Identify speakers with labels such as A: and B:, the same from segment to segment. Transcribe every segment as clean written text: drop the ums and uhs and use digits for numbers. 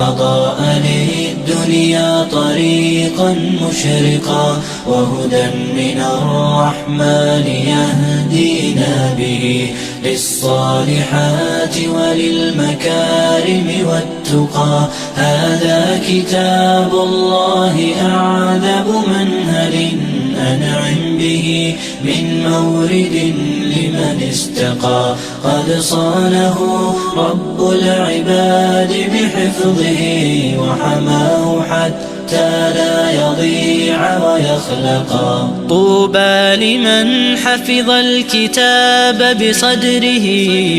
A: أضاء للدنيا طريقا مشرقا وهدى من الرحمن يهدينا به للصالحات وللمكارم والتقى. هذا كتاب الله أعذب منهل أنعم به من مورد لمن استقى. قد صانه رب العباد بحفظه وحماه حتى لا يضيع ويخلقا. طوبى لمن حفظ الكتاب بصدره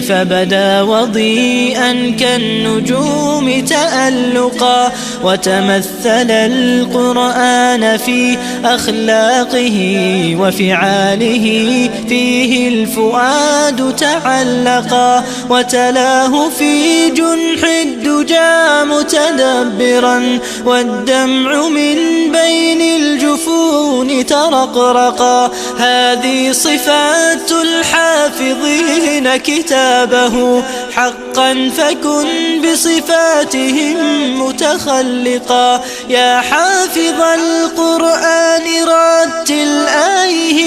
A: فبدا وضيئا كالنجوم تألقا وتمثل القرآن في أخلاقه وفعاله فيه الفؤاد تعلقا وتلاه في جنح الدجى متدبرا والدمع من بين الجفون ترقرقا. هذه صفات الحافظين كتابه حقا فكن بصفاتهم متخلقا. يا حافظ القرآن رتل آيه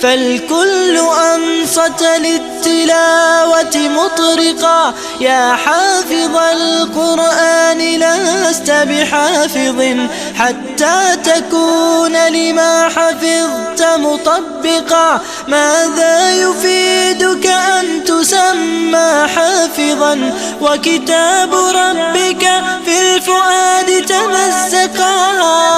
A: فالكل أنصت للتلاوة مطرقا. يا حافظ القرآن لست بحافظ حتى تكون لما حفظت مطبقا. ماذا يفيدك أن تسمى حافظا وكتاب ربك في الفؤاد تمزقا.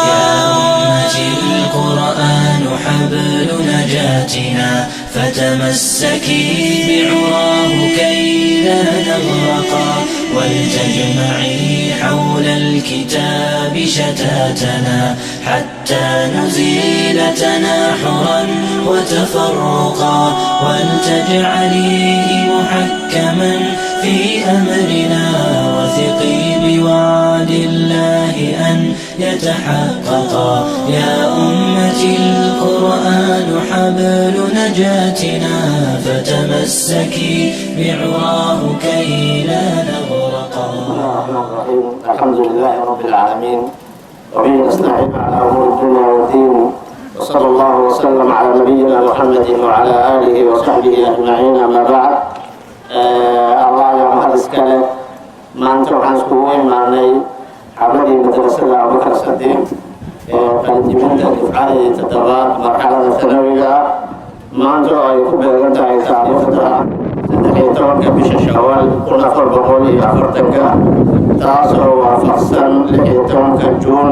A: يا أمتي القرآن حبل نجاتنا فتمسكي بعراه كي لا نغرقا. ولتجمعي حول الكتاب شتاتنا حتى نزيل تناحرا وتفرقا. ولتجعليه محكما في أمرنا وثقي بوعد الله أن يتحققا. يا أمتي القرآن حبل نجاتنا فتمسكي بعراه كي لا نغرقا.
B: الرحمن الرحيم. الحمد لله رب العالمين وبه نستعين على أمور الدنيا والدين وصلى الله وسلم على نبينا محمد وعلى آله وصحبه أجمعين. أما بعد الله يا محدث كله maanta waxaan iskugu imaanay xabladii madrasada Abubakar Sadiq qalinjibinta dufcadii toddobaad marxalada tanawiga maanta oo ay ku beegan tahay taariikhda 13 bisha Shawaal 1440 taasoo waafaqsan 16 Juun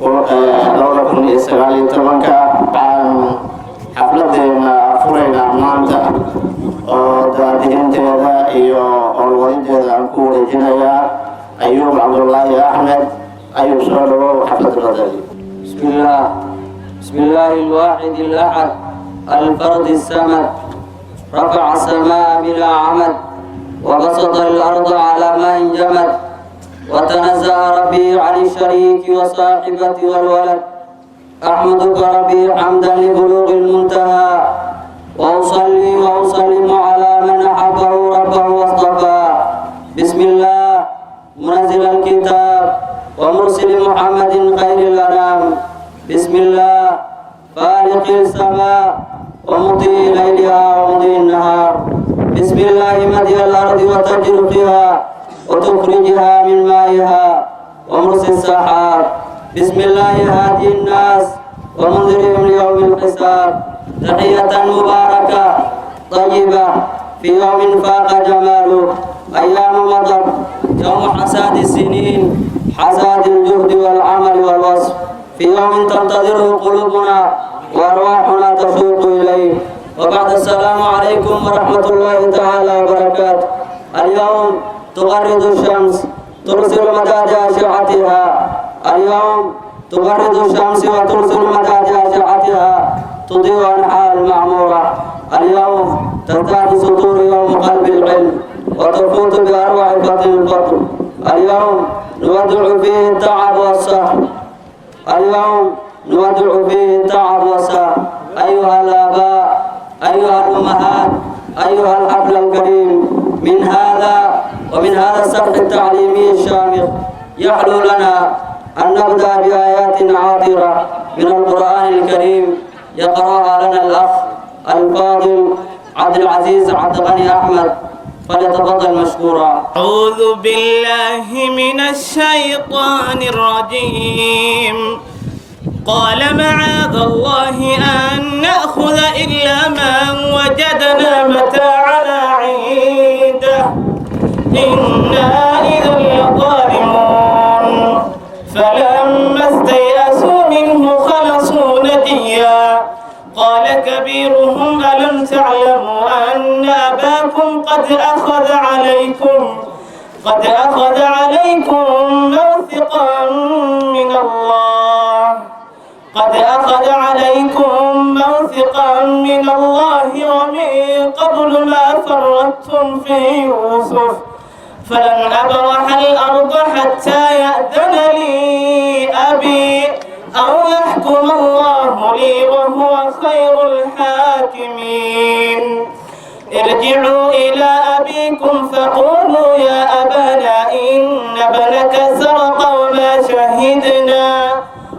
B: 2019 xafladeena furayna maanta oo daadiinteeda iyo olwaynteeda aan ku wareejinayaa Ayuub Cabdullaahi Axmed. Ayuub soo dhawow xafladda radadi.
C: بسم الله الواحد الأحد الفرد الصمد رفع السماء بلا عمد وبسط الأرض على ما انجمد وتنزه ربي عن الشريك والصاحبة والولد. أحمدك ربي حمدا لبلوغ المنتهى وأصلي وأسلم على من أحبه ربه واصطفى. بسم الله منزل الكتاب ومرسل محمد خير الأنام. بسم الله فالق السماء ومضي ليلها ومضي النهار. بسم الله مدي الأرض وتجرقها وتخرجها من مائها ومرسل السحاب. بسم الله هادي الناس ومنذرهم ليوم الحساب. تحية مباركة طيبة في يوم فاق جماله أيام مضر يوم حساد السنين حساد الجهد والعمل والوصف. في يوم تنتظره قلوبنا وأرواحنا تشوق إليه. وبعد السلام عليكم ورحمة الله تعالى وبركاته. اليوم تغرد الشمس ترسل مداد أشعتها. اليوم تغرد الشمس وترسل مداد أشعتها تضيء أنحاء المعمورة. اليوم تزداد سطور يوم قلب العلم وتفوت بأروع فضل الفضل. اليوم نودع فيه التعب والسهر. اليوم نودع فيه التعب والسهر. أيها الآباء أيها الأمهات أيها الحفل الكريم من هذا السفر التعليمي الشامخ يحلو لنا أن نبدأ بآيات عاطرة من القرآن الكريم يقرأها لنا الأخ الفاضل عبد العزيز عبد الغني أحمد، فليتفضل مشكورا.
D: أعوذ بالله من الشيطان الرجيم. قال معاذ الله أن نأخذ إلا من وجدنا متاعنا عنده إنا إذا لظالمون. فلما استيأسوا منه خلصوا نجيا. قال كبيرهم ألم تعلموا أن أباكم قد أخذ عليكم موثقا من الله ومن قبل ما فرطتم في يوسف فلن أبرح الأرض حتى يأذن لي أبي أو يحكم الله لي وهو خير الحاكمين. ارجعوا إلى أبيكم فقولوا يا أبانا إن ابنك سرق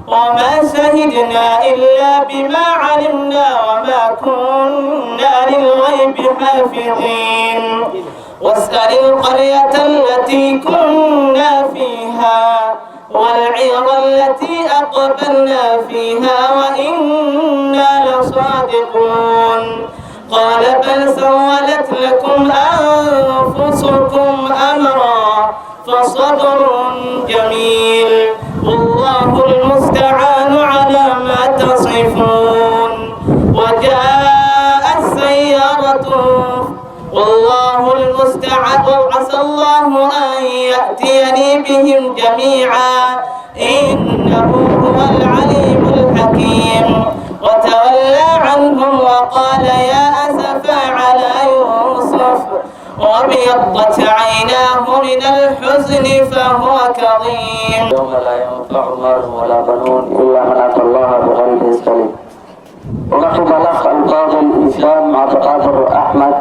D: وما شهدنا إلا بما علمنا وما كنا للغيب حافظين. واسأل القرية التي كنا فيها والعير التي أقبلنا فيها وإنا لصادقون. قال بل سولت لكم أنفسكم أمرا فصبر جميل والله المستعان على ما تصفون. وجاء السيارة والله المستعان وعسى الله أن يأتيني بهم جميعا إنه هو العليم الحكيم. وتولى عنهم وقال يا أسفا على يوسف وابيضت عيناه من الحزن فهو كظيم.
C: يوم لا ينفع مال ولا بنون إلا من أتى الله بقلب سليم. ونحب الأخ الفاضل إسلام عبد القادر أحمد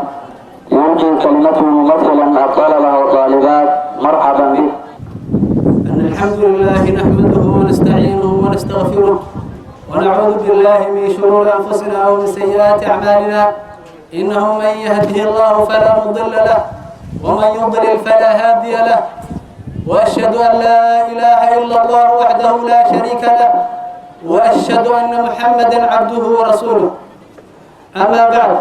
C: يلقي كلمته ممثلا الطلبة والطالبات. مرحبا به.
E: الحمد لله نحمده ونستعينه ونستغفره ونعوذ بالله من شرور أنفسنا ومن سيئات أعمالنا. إنه من يهده الله فلا مضل له ومن يضلل فلا هادي له. وأشهد أن لا إله إلا الله وحده لا شريك له وأشهد أن محمدا عبده ورسوله. أما بعد،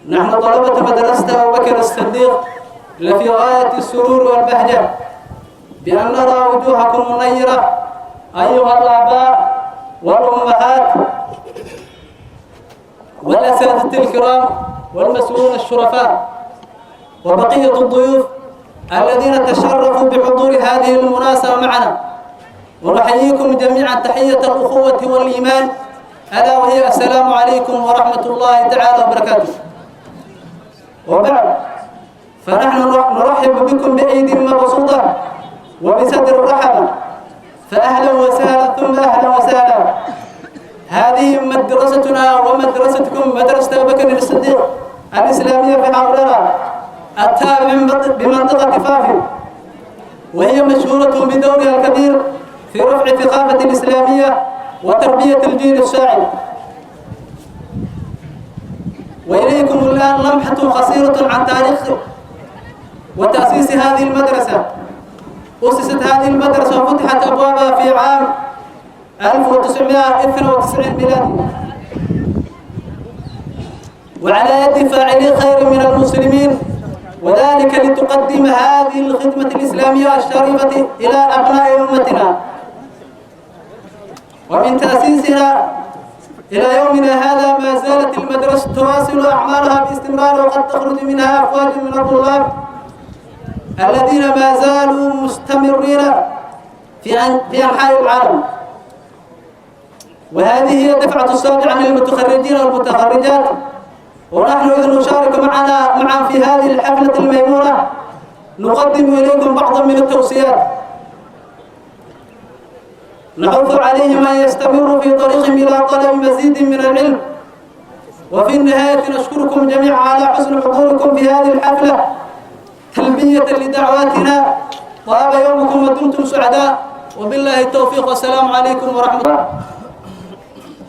E: نحن طلبة مدرسة أبو بكر الصديق لفي غاية السرور والبهجة بأن نرى وجوهكم منيرة أيها الآباء والأمهات والأساتذة الكرام والمسؤولون الشرفاء وبقية الضيوف الذين تشرفوا بحضور هذه المناسبة معنا. ونحييكم جميعا تحية الأخوة والإيمان ألا وهي السلام عليكم ورحمة الله تعالى وبركاته. وبعد، فنحن نرحب بكم بأيدي مبسوطة وبصدر رحب. فأهلا وسهلا ثم أهلا وسهلا. هذه مدرستنا ومدرستكم مدرسة أبو بكر الصديق الإسلامية في حضرنا التابع بمنطقة فافي، وهي مشهورة بدورها الكبير في رفع الثقافة الإسلامية وتربية الجيل الشاعر. وإليكم الآن لمحة قصيرة عن تاريخ وتأسيس هذه المدرسة. أسست هذه المدرسة وفتحت أبوابها في عام 1992 ميلادي، وعلى يد فاعلي خير من المسلمين، وذلك لتقدم هذه الخدمة الإسلامية الشريفة إلى أبناء أمتنا. ومن تأسيسها إلى يومنا هذا ما زالت المدرسة تواصل أعمالها باستمرار، وقد تخرج منها أفواج من الطلاب الذين ما زالوا مستمرين في أنحاء العالم. وهذه هي دفعة السابعة من المتخرجين والمتخرجات. ونحن إذ نشارك معا في هذه الحفلة الميمونة نقدم إليكم بعضا من التوصيات نحث عليهم أن يستمروا في طريقهم إلى طلب مزيد من العلم. وفي النهاية نشكركم جميعا على حسن حضوركم في هذه الحفلة تلبية لدعواتنا طاب يومكم ودمتم سعداء وبالله التوفيق والسلام عليكم ورحمة الله.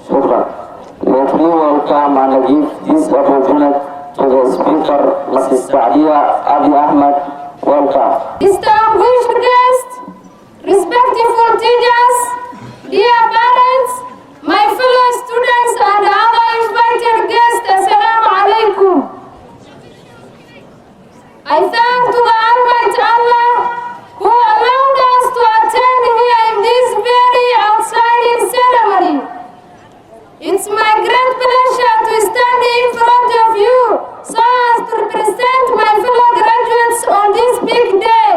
C: شكرا. Let me welcome and give this opportunity to the speaker, Mrs. Saadia Abi Ahmed. Welcome.
F: Distinguished guests, respectful teachers, dear parents, my fellow students and other invited guests, Assalamu alaikum. I thank to the Almighty Allah who allowed us to attend here in this very outstanding ceremony. It's my great pleasure to stand in front of you so as to represent my fellow graduates on this big day.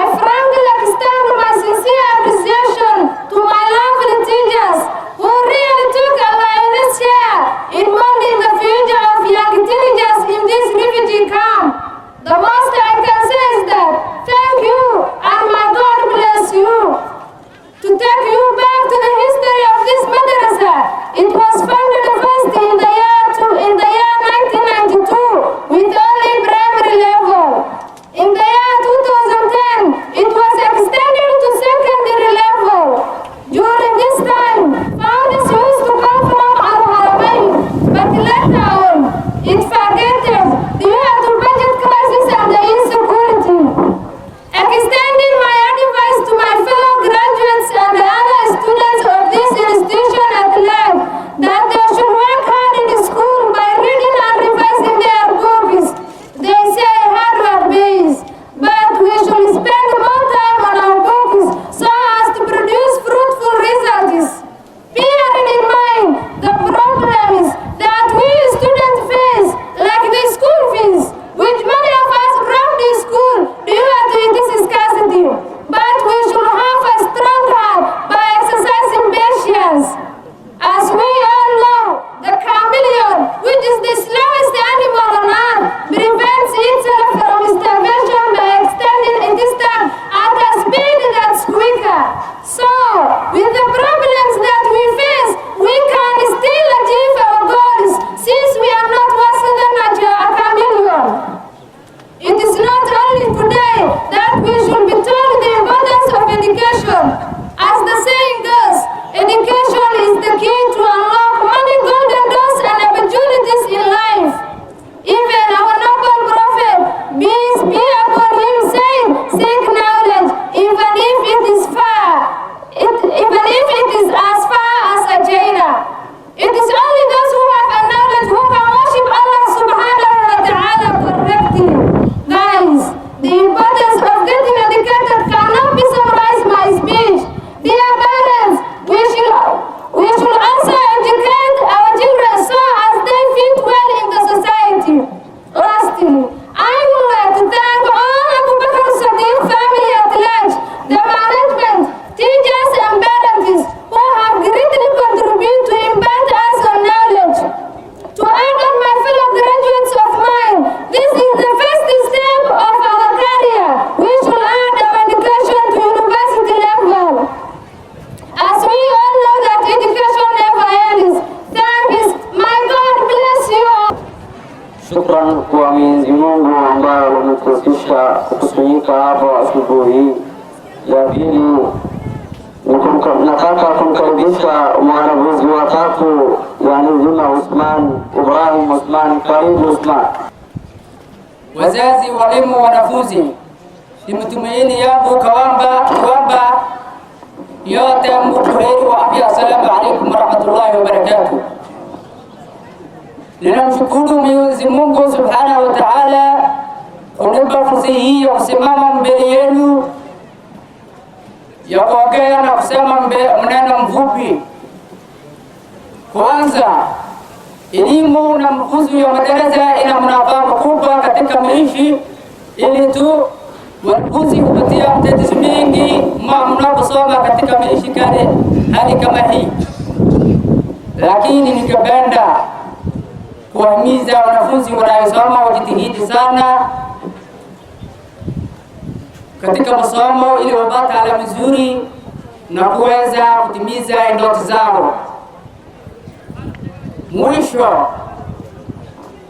F: I frankly extend my sincere appreciation to my lovely teachers who really took a lion's share in molding the future of young teenagers in this refugee camp. The most I can say is that thank you and my God bless you. To take you back to the history of this madrasa, it was founded first in the year 1992 with only primary level. In the year 2010, it was extended to secondary level. During this time, founders used to come from Al-Haramain, but later on, it forgotten due to budget crisis and the insecurity. Extending my advice to my fellow graduates and other students of this institution at large that they should work hard in school by reading and revising their books. They say hard work pays, but we should spend more time on our books so as to produce fruitful results. Bearing in mind the problems that we students face, like the school fees, which many of us drop the school due to its scarcity. But we should have a strong heart by exercising patience. As we all know, the chameleon, which is the slowest animal on earth, prevents itself from starvation by extending its tongue at a speed that's quicker. So, with the problems that we face, we can still achieve our goals since we are not worse than a chameleon. It is not only today that we should be told the importance of education. As the saying goes, education is the key to unlock many golden doors and opportunities in life. Even our noble prophet, peace be upon him, said, seek knowledge, even if it is as far as China. It is only those who have a knowledge who can worship Allah subhanahu wa ta'ala correctly. Guys, the importance of getting educated cannot be summarized by speech. Dear parents, we should also educate our children so as they fit well in the society. Lastly, I would like to thank all Abu Bakr Sadiq family at large, the management, teachers and parents who have greatly contributed to impart us on knowledge. To all my fellow graduates of mine, this is the first step of our career. We should add our education to university level. As we all know that education never ends. Thanks. My God bless you all.
C: Shukran kwa Mwenyezi Mungu ambaye ametuwezesha kukusanyika hapa asubuhi ya pili. Nataka kumkaribisha mwanafunzi wa tatu, yani Juma Usman Ibrahim Usman. Karibu Usman.
G: Wazazi, walimu, wanafunzi, ni matumaini yangu kwamba yote mbuheri wa afya. Assalamu alaikum warahmatullahi wabarakatuh. Ninamshukuru Mwenyezi Mungu Subhanahu wa Ta'ala kunipa fursa hii ya kusimama mbele yenu ya kuongea na kusema maneno mfupi. Kwanza, elimu na mafunzo ya madarasa ina manufaa makubwa katika maisha, ili tu wanafunzi kupitia matatizo mengi mnaposoma katika maisha hali kama hii. Lakini ningependa kuwahimiza wanafunzi wanaosoma wajitahidi sana katika masomo ili wapate alama nzuri na kuweza kutimiza ndoto zao. Mwisho,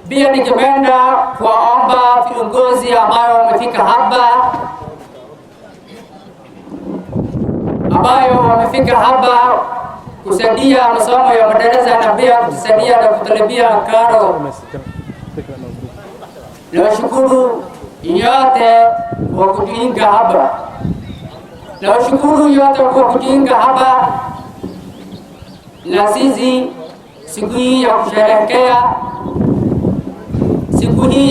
G: pia ningependa kuwaomba viongozi ambao wamefika hapa ikifika hapa kusaidia masomo ya madarasa na pia kusaidia na kutalibia karo. Nawashukuru yote kwa kujiunga hapa. Nawashukuru yote kwa kujiunga hapa na sisi siku hii ya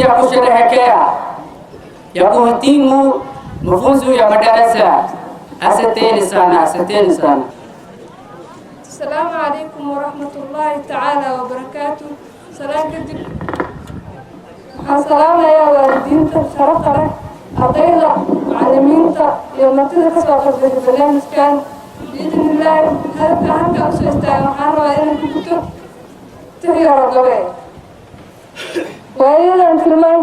G: kusherehekea ya kuhitimu mafunzo ya madarasa. Asanteni sana, asanteni sana.
F: Assalamu alaikum warahmatullahi ta'ala wabarakatuh. Salaam kadib. Waxaan salaamayaa waalidiinta sharafta leh, ardayda, macallimiinta iyo martida ka soo qaybgashay barnaamijkan. Biidhnillaahi halka u soo istaagan waxaan rabaa inaan ku guto tixyaro gabe. waayadan tilmaan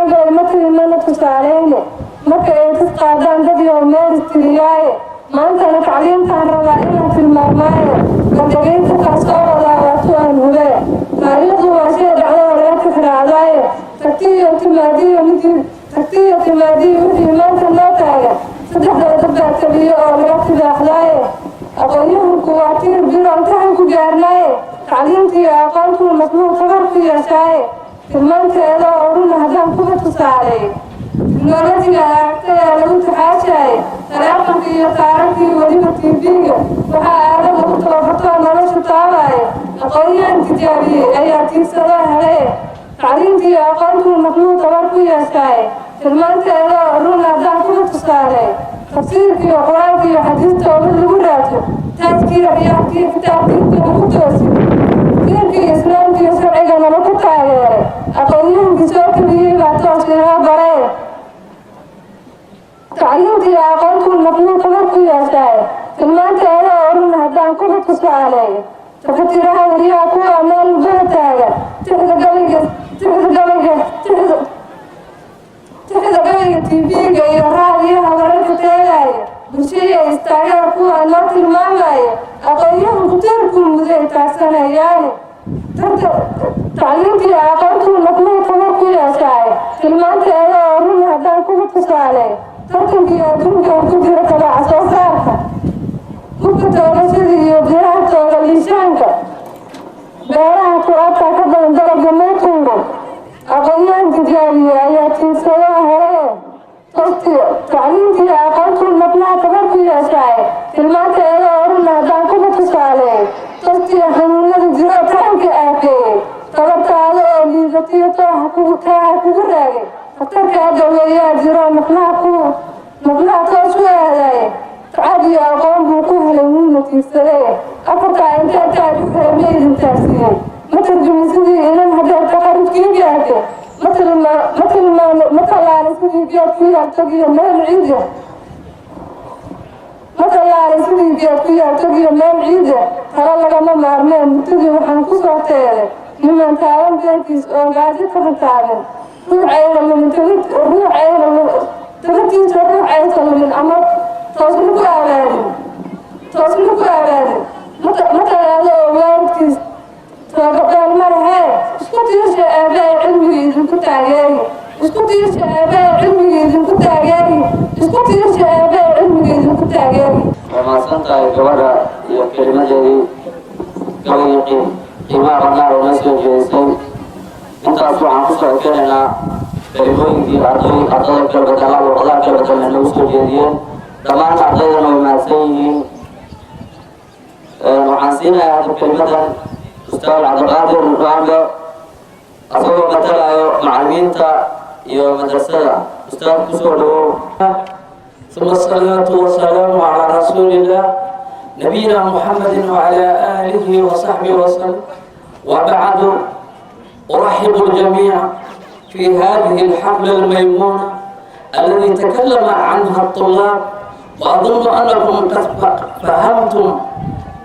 F: galay ma tilmaana tusaaleyne marka ay dad qaadaan dad iyo meel istiriyaaye maantana tacliintaan rabaa inaan tilmaamaayo bandhigaynta kaasoo wadaa waatu aan hube taariikhdu waa shay dhacdada laga tixraacdaaye tagtiyo timaadiyo wixii maanta noo taagan saddexdooda dadbaa taliyo oo laga tidaaxdaaye aqoon-yahanku waa tiir biro imtixaan ku gaarnaaye tacliintiiyo aqoontuu masnuuc tabar ku yeeshaaye tilmaanteeda oo runa haddaan kuba tusaaleey teknolojiga aragtaya lagu taxaashaaye taleefanka iyo taararkii weliba tv-ga waxaa aada lagu tababartoo nolosha taabaaye aqoon-yahan tijaabiyey ayaa tiirsadoo helaye tacliintiiyo aqoontuu masnuuc tabar ku yeeshaaye tilmaanteeda oo runa haddaan kuba tusaaleey tafsiirkiiyo qur-aankiiyo xadiista oo mid lagu raadso taajkii riyaadkiiyo kitaabkiinta lagu toosiyo diinkii islaamkiiyo sharcigana lagu taageeray aqoon-yahankii soo keliyey baa toos inoo baree tacliintiiyo aqoontuu maqluuq tabar ku yeeshaaye tilmaanteeda oo runa haddaan kuba tusaaleeyo tafatiraha wariyaha kuwa meel baa taagan tixda gabayga tv-ga iyo raadiyaha wararka teegaayo bulshaya istaagada kuwa loo tilmaamayo aqoon-yahanku tiirkuu muday taagsanayaane tacliintiiyo aqoontuu maqluuq tabar ku yeeshaaye tilmaanteeda oo runa haddaan kuba tusaaleey tartankii adduunkan ku jira tabaca soo saarka hubka toogashadii iyo biraha tooga liishaanka beeraha ku-abka ka badan dalaga muutuugo aqoon-yahan tijaabiye ayaa tiirsadoo helee tacliintiiyo aqoontuu maqnaha tabar ku yeeshaaye tilmaanteeda oo runa haddaan kuba tusaaleey tostiyo xanuunada jiro taranka aakeeyey tabartaada oo liidatiyo tooha kugu raagay khatarkaa daweeyaa jiro maqnaha toos u aadaaye tacab iyo aqoon buu ku helay wuuna tiirsadee afarkaa intee taaj u helay ma idin taagsiiyey ma tarjumi sidii inan hadday taqarrufkii gaartay ma tallaalay sidii geed ku yaartagiyo meel ciida talo lagama maarmeen muddadii waxaan ku soo teeday niman taagan beerkiis oo gaajo ka rataagan dabatiisa ruux aysan lumin ama toosna ku abaadin ma talaado oo waalidkiis toogabeel ma lahee isku tiirsha aabbahay cilmigii idinku taageeri
C: وماسكن tahay gabadha iyo kelimadeedii gabayqii qiimaha badnaa oo noo soo jeedisay intaas waxaan ku soo keenaynaa kelimooyinkii ardayda kalbakala warqadaha kalbakalna nagu soo jeediyeen dhammaan ardaydana way mahadsan yihiin waxaan siinayaa hadda kelimadan ustaad cabdiqaadir raambe asagoo matalayo macallimiinta iyo madrasada ustaad kusoo dhawow
H: ثم الصلاة والسلام على رسول الله نبينا محمد وعلى آله وصحبه وسلم وبعد أرحب الجميع في هذه الحفلة الميمونة الذي تكلم عنها الطلاب وأظن أنكم قد فهمتم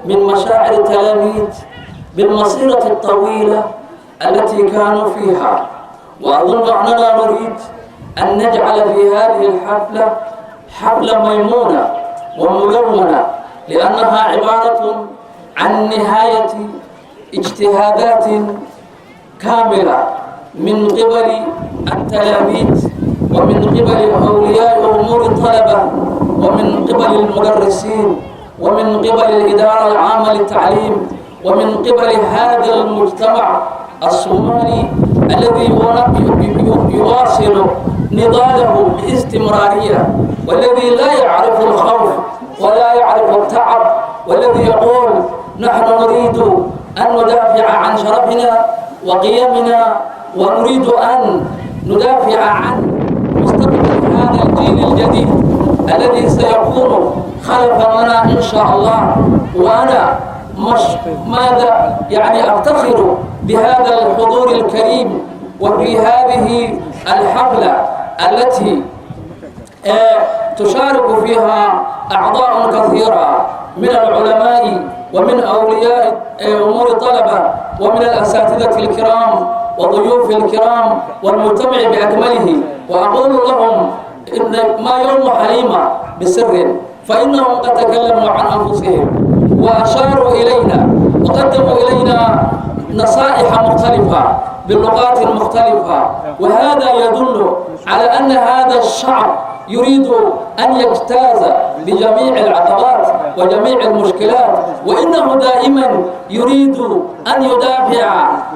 H: من مشاعر التلاميذ بالمسيرة الطويلة التي كانوا فيها وأظن أننا نريد أن نجعل في هذه الحفلة حفلة ميمونة وملونة لأنها عبارة عن نهاية اجتهادات كاملة من قبل التلاميذ ومن قبل أولياء أمور الطلبة ومن قبل المدرسين ومن قبل الإدارة العامة للتعليم ومن قبل هذا المجتمع الصومالي الذي يواصل نضاله باستمرارية، والذي لا يعرف الخوف ولا يعرف التعب، والذي يقول نحن نريد أن ندافع عن شرفنا وقيمنا، ونريد أن ندافع عن مستقبل هذا الجيل الجديد الذي سيكون خلفنا إن شاء الله. وأنا ماذا يعني أفتخر بهذا الحضور الكريم وفي هذه الحفلة التي تشارك فيها أعضاء كثيرة من العلماء ومن أولياء أمور الطلبة ومن الأساتذة الكرام وضيوف الكرام والمجتمع بأكمله، وأقول لهم إن ما يوم حليمة بسر، فإنهم قد تكلموا عن أنفسهم وأشاروا إلينا وقدموا إلينا نصائح مختلفة باللغات المختلفة، وهذا يدل على أن هذا الشعب يريد أن يجتاز بجميع العقبات وجميع المشكلات، وإنه دائما يريد أن يدافع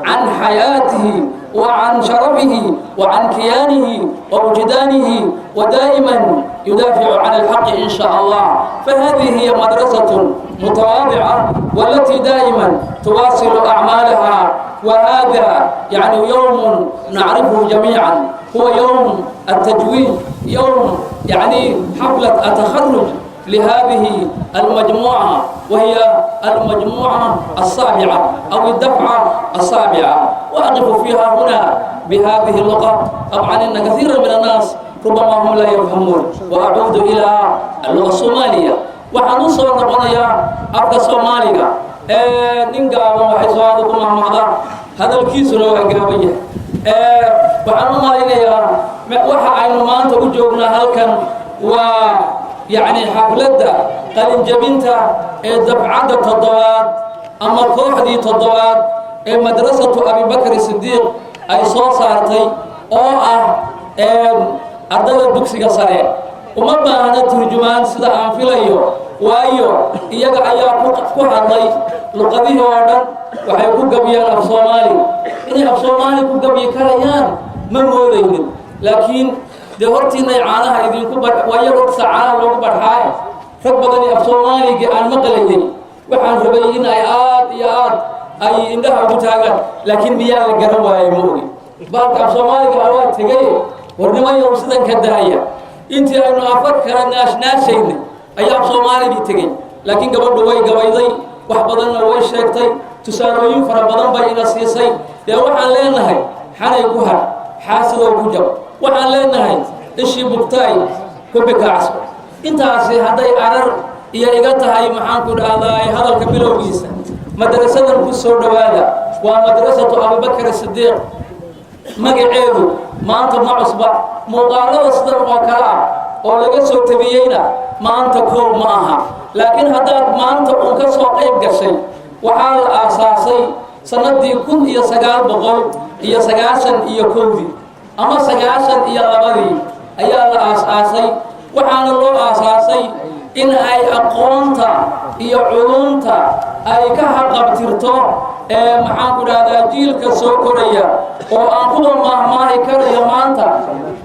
H: عن حياته وعن شرفه وعن كيانه ووجدانه، ودائما يدافع عن الحق إن شاء الله. فهذه هي مدرسة متواضعة والتي دائما تواصل أعمالها، وهذا يعني يوم نعرفه جميعا، هو يوم التجويد، يوم يعني حفلة التخرج لهذه المجموعة، وهي المجموعة السابعة أو الدفعة السابعة، وأقف فيها هنا بهذه اللغة. طبعا إن كثيرا من الناس ربما هم لا يفهمون، وأعود إلى اللغة الصومالية. waxaan u soo noqonayaa afka Soomaaliga nin gaaban waxay soo aad ku mahmahda hadalkiisuna waa gaaban yahay. waxaan u malaynayaa waxa aynu maanta u joognaa halkan waa يعني حفلة قلن جبنتا دفعة تضوات أما كوحدي تضوات مدرسة أبي بكر الصديق أي صوصارتي أردد الدكسي قصري وما بانا ترجمان سيدا أنفليو وايو إياك أيا كوحدي لقضيه وردن وحيكو قبيان أفصومالي إني أفصومالي كو قبي كريان من مولين، لكن de hortiinay caanaha idinku wayar saacada loogu barxaay rag badan af Soomaaliga aan maqlayay waxaan rabay in ay aad iyo aad ay indhaha ugu taagaan, laakiin miyaa la garan waayay moogi baalka af Soomaaliga waa tagay warnimayo sidan ka daaya intii aynu afar kala naashnaashaynay ayaa af Soomaaliga tagay, laakiin gabadhu way gabayday wax badan way sheegtay tusaalooyin fara badan bay ina siisay. de waxaan leenahay xanay ku har xaasidoo ku jab waxaan leenahay ishii bugtaay ku bikacso. intaasi hadday arar iyo iga tahay maxaan ku dhahdaa hadalka bilowgiisa, madrasadan ku soo dhawaada waa madrasatu Abu Bakr Siddiq. magaceedu maanta ma cusba, muuqaalada sidan oo kale ah oo laga soo tabiyeyna maanta koob ma aha, laakiin haddaad maanta uun ka soo qayb gashay waxaa la aasaasay sanadii 1991 ama 92 ayaa la aasaasay. waxaana loo aasaasay in ay aqoonta iyo culumta ay ka haqabtirto maxaan ku dhahdaa jiilka soo koraya oo aan kuwa mahmaahi karayo maanta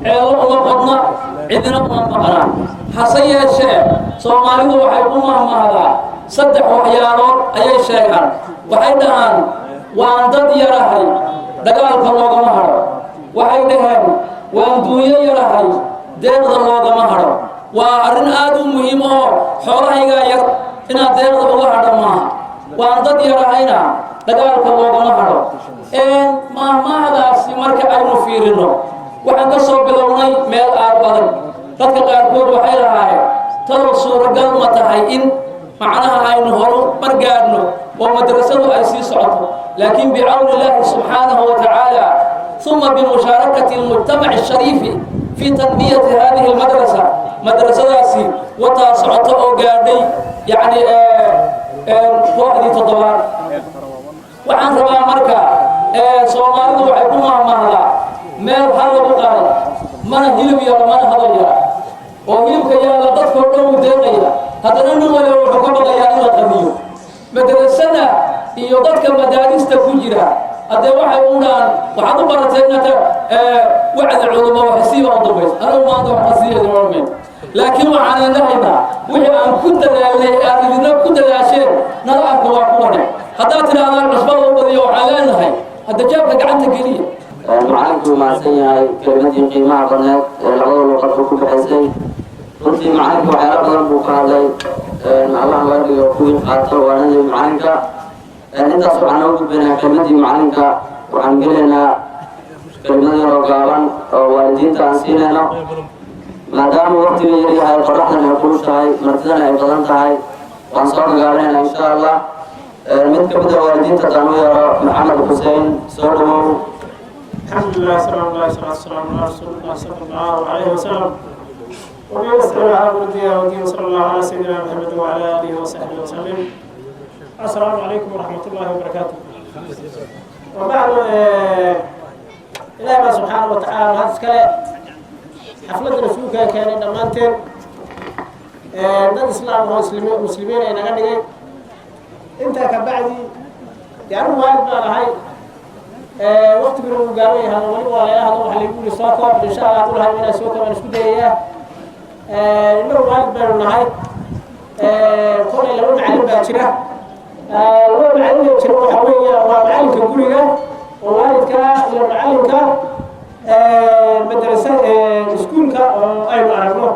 H: ceelo uma qodna cidina uma maqna. hase yeeshee Soomaalidu waxay ku mahmahdaa saddex waxyaalood ayay sheegaan. waxay dhahaan waan dad yarahay dagaalka loogama haro, waxay dhaheen waan duuyo yarahay deeqda loogama haro. waa arrin aad u muhiim oo xoolahayga yar inaad deeqda uga hadho maaha, waan dad yarahayna dagaalka loogama haro. mahmahdaasi marka aynu fiirino waxaan ka soo bilownay meel aad badan. dadka qaarkood waxay lahaayeen talow suuragal ma tahay in macnaha aynu horu margaadhno oo madrasadu ay sii socoto, laakiin bicawni illaahi subxaanahu wa tacaala ثم بمشاركة المجتمع الشريف في تنمية هذه المدرسة مدرسة وتاسعة أوغادي يعني واحد تضوار وعن ربا مركا سومالي وحيكوها مهلا ميل هذا بقال من هلو يا من هذا يا وهلو كيا لدك dadkoo dhan uu deeqaya haddana nin waliba wuxuu ka baqayaa in la qadiyo madrasada iyo dadka madaarista ku jira haddee waxay unaan waxaad u baratay inata wacdi culamo waxsiiba u dambaysa anigu maanta wax qasiyeeda warmeen laakiin waxaan leeyahay wixii aan ku dadaalnay aad idina ku dadaasheen nala arka waa kuwane haddaad tidhaahdaan cusbada u badiyo waxaan leenahay hadda jaabka gacanta geliya
C: macalinkuu mahadsan yahay kelimadii qiimaha badneed ee labada luuqadba ku bixisay runtii macalinka waxyaala badan buu ka hadlay allah laga dhigo kuwii qaato waanadii macalinka intaas waxaan ugu gudbinayaa kelimadii macalinka waxaan gelaynaa kelimadii oo gaaban oo waalidiinta aan siinayno maadaama waqtiga yar yahay qoraxdan ay kulus tahay martidana ay badan tahay waan soo gagaalaynaa insha allah mid ka mid a waalidiinta haddaan u yeero maxamed xuseen soo dhawow
I: الحمد لله والسلام على رسول الله صلى الله عليه وسلم وبيسر على وديا ودين صلى الله على سيدنا محمد وعلى اله وصحبه وسلم. السلام عليكم ورحمه الله وبركاته. وبعد إلهي سبحانه وتعالى هذا الكلام حفلة رسولك كان دمانتين dad islaam oo muslimiin ay naga dhigay inta ka bacdi yaanu waalid baan ahay waqtiga uu gaaray hada wali walaalaha waxa la yiri soo koob insha Allah kulaha inaan soo kooban isku dayayaa inuu waalid baan nahay qolay laba macallin baa jira laba macallin jira waxa weeye waa macallinka guriga oo waalidka iyo macallinka madrasada iskuulka oo ay aragno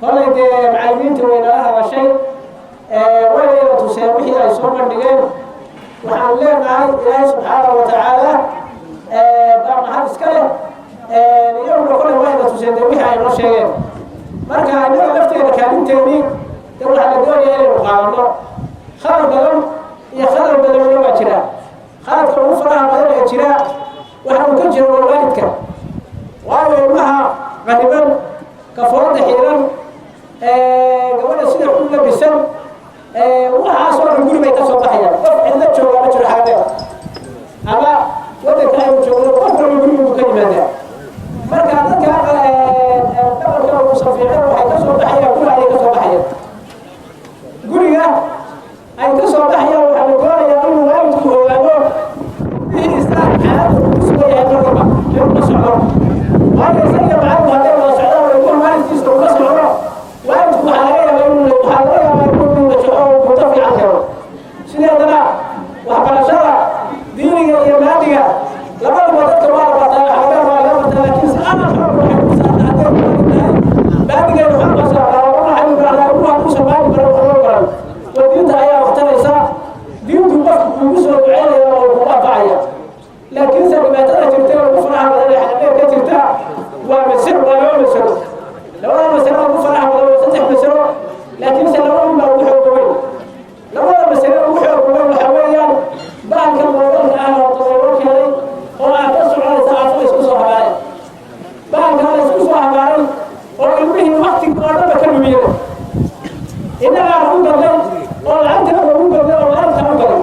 I: kolay de macallimiinta weynaha hadashay way tuseen wixii ay soo bandhigeen waxaan leenahay ilaahay subxaanahu watacaala baa mahad iska leh iyaguna kolay wayna tuseen de wixii ay noo sheegeen marka innaga lafteeda kaalinteedii de waxaa la doonaya inaynu qaadano khalad badan iyo khalad badanna waa jira khaladka ugu faraha badan ee jira waxa uu ka jiro waalidka waayo ilmaha qaniban kafooda xiiran gabadha sida u labisan waxaasoo dhan guri bay ka soo baxayaan qof cidla jooga ma jiro xaadee ama wadanka aynu joogno qof walba gurigu ka yimaadaa marka dadka dhabarka ugu safiican waxay ka soo baxayaan guri ayay ka soo baxayaan guriga ay ka soo baxayaan waxaa la doonayaa inuu waalidku ogaado bihiisa xaalada uu sugan yahay markaba inuu ka socdo waayo isaga macalinku hadday wada socdaan ilmuhu waalidkiisa uu ka socdo waalidku waxaa laga yaabaa inuu muddo fiican helo sideedana waxbarashada diiniga iyo maadiga labadaba dadka waa la bataa xoogaa waa laga bataa laakiin si aan xoog waxay ku saartaa hadday maadigeenu waxaa basaa waxay u baahnaa ruuxa ku soomaali baran wax loo baran oo diinta ayaa waqtanaysa diintu qofku kuugu soo duceynaya oo kugu anfacaya laakiinse dhibaatada jirta oo ugu faraha badan ee xadheer ka jirta waa masir waa laba masiro labada masiro ugu faraha badan waa saddex masiro laakiinse labada baa ugu xoog weyn labada masiro ugu xoog weyn waxaa weeyaan bahalka moodanka ah oo daboolo keenay oo aad ka soconaysa aafo isku soo habaaray bahalka la isku soo habaaray oo ilmihii waqtiga oo dhanba ka lumiyeen innagaa lagu galnay oo lacagtana lagu galnay oo lacagta u galay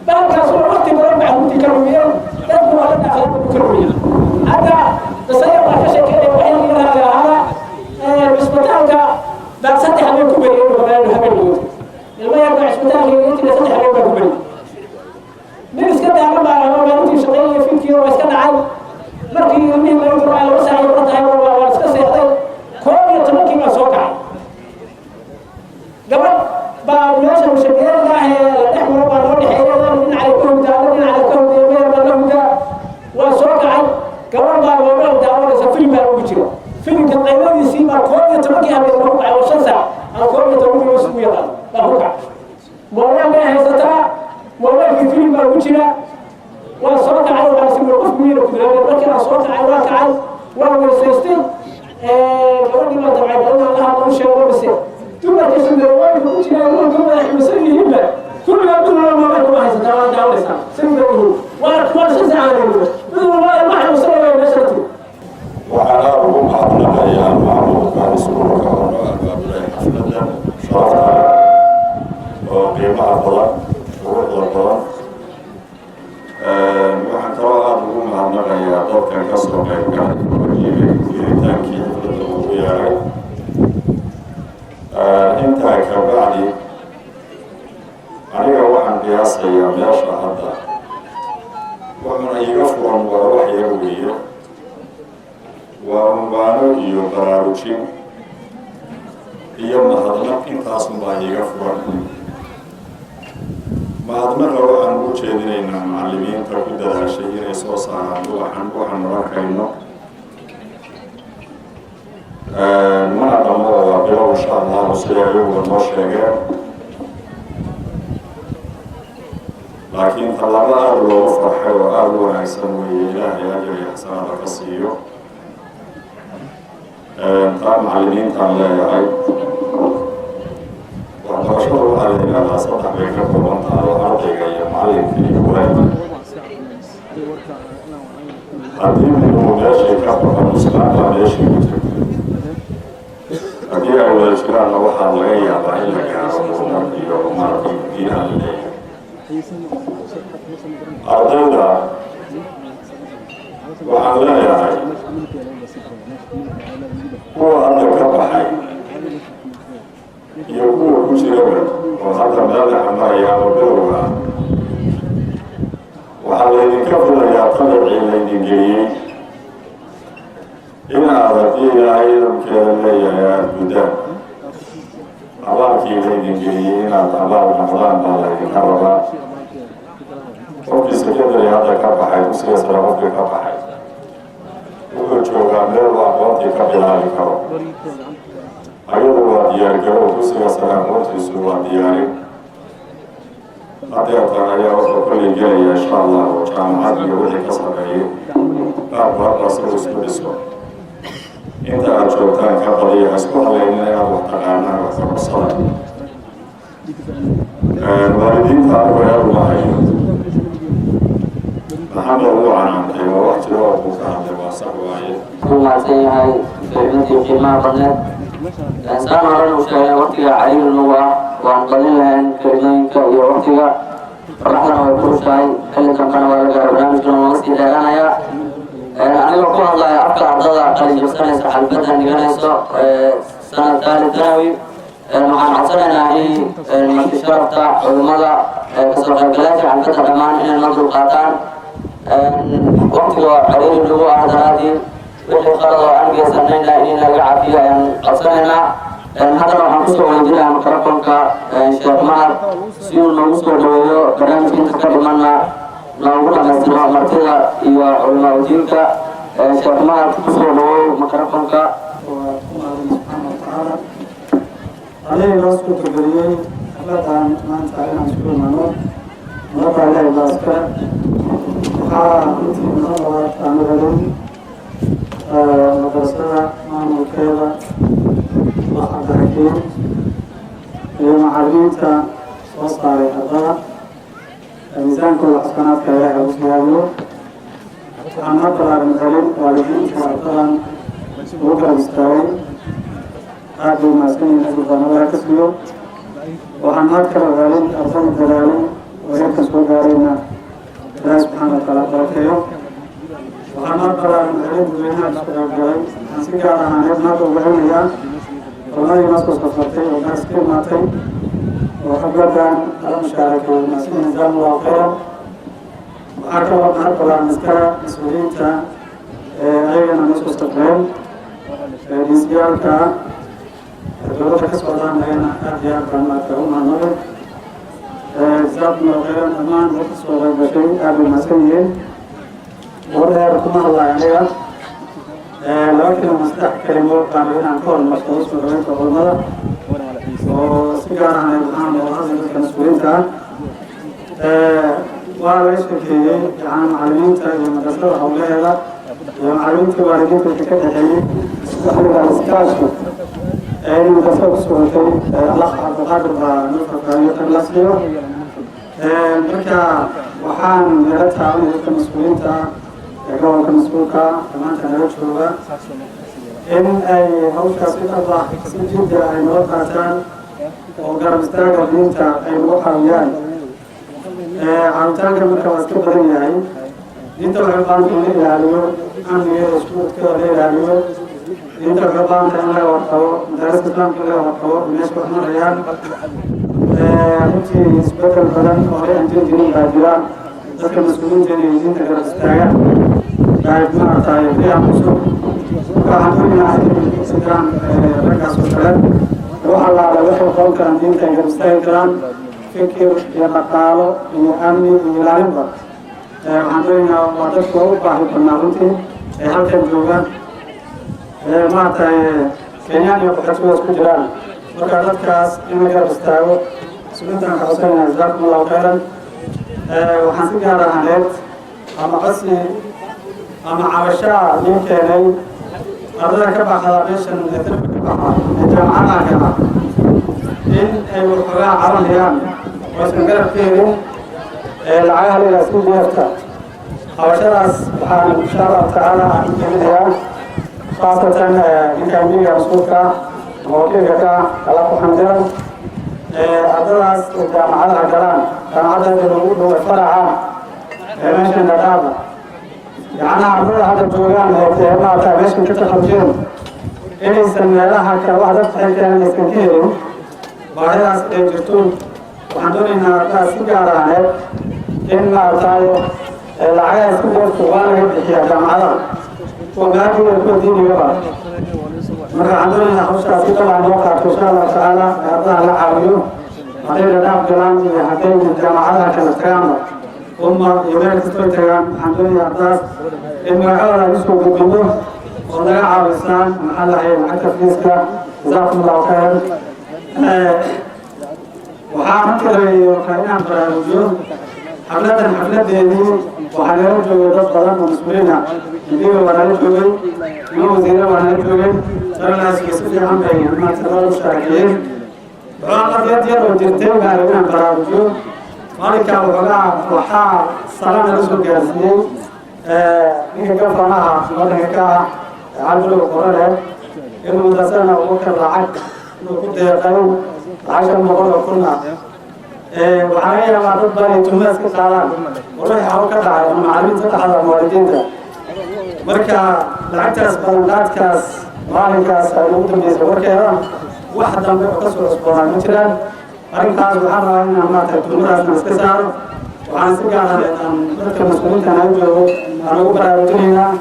I: bahalkaas oo waqti badan maxmuudkii ka lumiyeen dadku waa la dhaqaaqay ka lumiyeen hadda masaya baa ka sheekeynaya waxay yidhahdaa ahaa cisbitaalka baa saddex habeen ku beriyay inuu habeen habeenagood ilmo yar baa cisbitaalka intii saddex habeen baa ku beriyay nin iska daalan baa lahaa maalintii shaqeynaya fiidkii waa iska dhacay markii ilmihii laga garo ay laba saac iyo bar tahay waa iska seexday 11 baa soo kacay gabadh baa meesha mushabiyeedka ah ee la dhex maro baa loo dhexeeya dhinacay ka hugdaa dhinacay ka hugdaa meel baa la hugdaa waa soo kacay gabadh baa looga daawanaysa filim baa ugu jira filimka qaybadiisii baa 11 habeen lagu kacay oo 5 saac aan 11 baa isugu yaqaan baa ku kacay mooyaan bay haysataa mooyaanki filim baa ugu jira waa soo kacay waxaa si qof miira ku diray markii aan soo kacay waa kacay waa weysaystay gabadhii baa dabcay badan allaha lagu sheego bise dumarka sindawaayi ku jira inuu ka madax misan yihiinba kulligaa mid walba mooyaanka waa haysataa waa daawanaysaa sida yihiin waa 5 saac mid walba ilma xanuunsanaya meesha la tiri
J: waxaana ugu mahadnaqayaa maamulka iskuulka oo noo abaabulay xafladda sharafta oo qiimaha badan quruxda badan waxaan kaloo aada ugu mahadnaqayaa dadkan ka soo qayb galay oo yimid jiritaankii xafladda ugu yeeray intaa ka bacdi aniga waxaan qiyaasayaa meesha hadda waxuna iga furan waa wax yar weeye waa unbaano iyo baraarujin iyo mahadnaq intaasunbaa iga furan mahadnaqa waxaan u jeedinaynaa macallimiinta ku dadaashay inay soo saaraan waxaan arkayno mana dhammo waa bilow insha allahu siday ayaguba noo sheegeen laakiin tallaabo aada loogu farxay oo aada u wanaagsan weeye ilaahay ajir iyo xasanaada ka siiyo taa macallimiintaan leeyahay waxbarashada waxaa la yidhahdaa saddex bay ka kooban tahay ardayga iyo macallinka iyo waalidka haddii miduu meeshii ka baxo musqaanbaa meeshii ku jirta haddii ay wada jiraanna waxaa laga yaabaa in la gaaro horumar iyo maaragtay diinaha la leeyahay ardayda waxaan leeyahay kuwa hadda ka baxay iyo kuwa ku jiraba oo hadda meelaha maraya ama bilowga waxaa laydinka filayaa qalacii laydin geliyey inaad haddii ilaahay idamkeeda leeyahay aada guddaan abaalkii laydin geliyey inaad abaal noqdaan baa laydinka rabaa qofkii sekondary hadda ka baxay dugsiga sare qofkii ka baxay wuxuu joogaa meel uu aqoontii ka bilaabi karo ayadu waa diyaargarow dugsiga sare aqoontiisu waa diyaarin hadeertan ayaa wuxuu kolley gelaya insha allahu jaamacad iyo wixii ka sameeyey qaabku halkaas uu isku dhiso inta aad joogtaan ka badiya ha isku halaynin inaad wax taqaanaan wax kabarsada waalidiinta anigu aada uma hayo maxamed ugu canaantay waa wax jiro oo kuu ka hadlay waa sax waaye
C: ku mahadsan yahay fahmintii qiimaha badneed saan horan uu sheegay waqtiga cariir nagu ah waan badin lahayn kelimooyinka iyo waqtiga qoraxdana way kulushahay xilli dambana waa la gaaro barnaamijkana waa lasii dheeraanaya anigoo ku hadlaya afka ardada qalin jabsanaysa xalbadan dhiganayso sanad taalib danawi waxaan codsanaynaa in marti sharafta culimada kasoo qaybgalaasha xalbada dhammaan inay noo dulqaataan waqtiga cariiri nagu ah daraadii wixii qalad oo aan geysanayna in laga cafiyo ayaan codsanaynaa haddana waxaan kusoo weydiinayaa mikrofonka sheekh mahad si uu noogu soo dhaweeyo barnaamijka inta ka dhimanna noogu dhamaystiro martida iyo culimo wasiirka sheekh mahad kusoo dhawow mikrofonka
K: عليه راس كتبريه أبدا ما أنت علينا مسؤول منه مرة عليه باسكة أنت من الله تعملون مدرسة مع مكيلة مع عبد الحكيم معلمين وصار هذا ميزان كل حسنات كلها وسياله عن نقل المثالين والدين كأبدا وقر مستوي هذا ما سكني نقول أنا كسبيه وعن هذا الغالين أرسل الدلالين ويركز وقارينا الله سبحانه وتعالى بركيه وعن هذا الغالين بيننا الغالين نسيك على هذا الغالين والله يمسك صفتي والناس كلماتي وقبل أن المشاركة والناس نزال واقعا وحكى وحكى على المسكرة مسؤولين أيضا نسوا استقلال بسيارك الدولة كسب الله لنا أديار كما تقوم عنه زادنا غير أمان وكسب غير بشيء أبو مسكين ولا رحمه الله عليها لكن مستحق كلمة كان بين أنكار المشتوس من الغيب وسجارة عن الإمام وهذا المسؤولين كان وعلى يشكر فيه عن معلمين تاجر المدرسة حولها معلمين كبارين في كتحيي وحلو على السكاشف المدرسة بسهولتي الله عبد القادر بنفق يتملسيه مركا وحان يرتها عن المسؤولين يقول كمسؤولك كمان كان يوجهه إن أي هوشة سيطة سيجد أي موقعتان وقرب استاقل دينتا أي موقعيان عمتان كمان كواسكبرين يعني دينتا وحبان كوني لعليو أمني رسولت كوري لعليو انت الربان تعمل ورقه مدارس الاسلام كلها ورقه الناس كلها ريان runtii isbedel badan oo ay intii jirin baa jiraan dadka mas'uuliyiinta iyo diinta kala istaaga baa maaragtay fiican cusub waxaan filayaa in sidaan raggaas oo kale waxa la waxay qaban karaan diinta ay kala istaagi karaan fikir iyo dhaqaalo iyo amni iyo ilaalinba waxaan filayaa waa dadka u baahi badnaa runtii ay halkan joogaan maaragtay kenyaan iyo qaxootiga isku jiraan marka dadkaas in la garab istaago سلطان حسين جزاكم الله خيرا وحنسي جارة هنيت أما قصي أما عوشاء يمكنني أرضا كبا خلابيشن يترك كبا الجامعة كبا إن الحراء على الهيام وسنقرب فيهم العاهل إلى سكول يفتح عوشاء سبحانه إن شاء الله تعالى في الهيام خاصة إن كان بيجي رسولك وكيفك الله حمدنا أدرس الجامعة الكلام جامعة الجنوب والفرعة ماشي النقابة يعني عبر هذا الجوان ما تعبش من كتر خمسين إني سنة لها كواحدة تحكي عن السكين بعدها سجلتون وحضر إن سجارة هناك إن ما تعي العيال سجل صغار في الجامعة وما في يكون دين يبغى marka عندنا حوشة كتير عن وقت إن شاء الله تعالى الله لا عاريو هذا نام كلام هذين الجامعات كانت كاملة هم يومين كتير كلام عندنا أساس إنه أول يسوق بالجنوب ولا عارسان محل عين حتى في نسكة جزاكم الله خير وحنا كده كائن برامجون حفلة ديني وحنرجع يدرس قلم ومسؤولين ندير ونرجع نوزير ونرجع ترى الناس يسوي عم بين ما ترى المشاركين بعض يدير وجدتين قاربين برامجون مالك ولا وحا صلاة رسول جالسين إنك كفناها مدهك عبد القرآن إنه مدرسنا وكر عك نقود يقول عشان مقول كنا وحنا ما تقدر تمسك كلام ولا يحاول كذا معلومات تحضر موالدين مركا لعكس بلدات كاس مالكاس ممكن يسوي كذا واحد لم يقصر أسبوع مثلا أركاز وحنا ما تقدر نسكسر وعن سجارة مركا مسؤولين كانوا يجوا أنا أقول رجلنا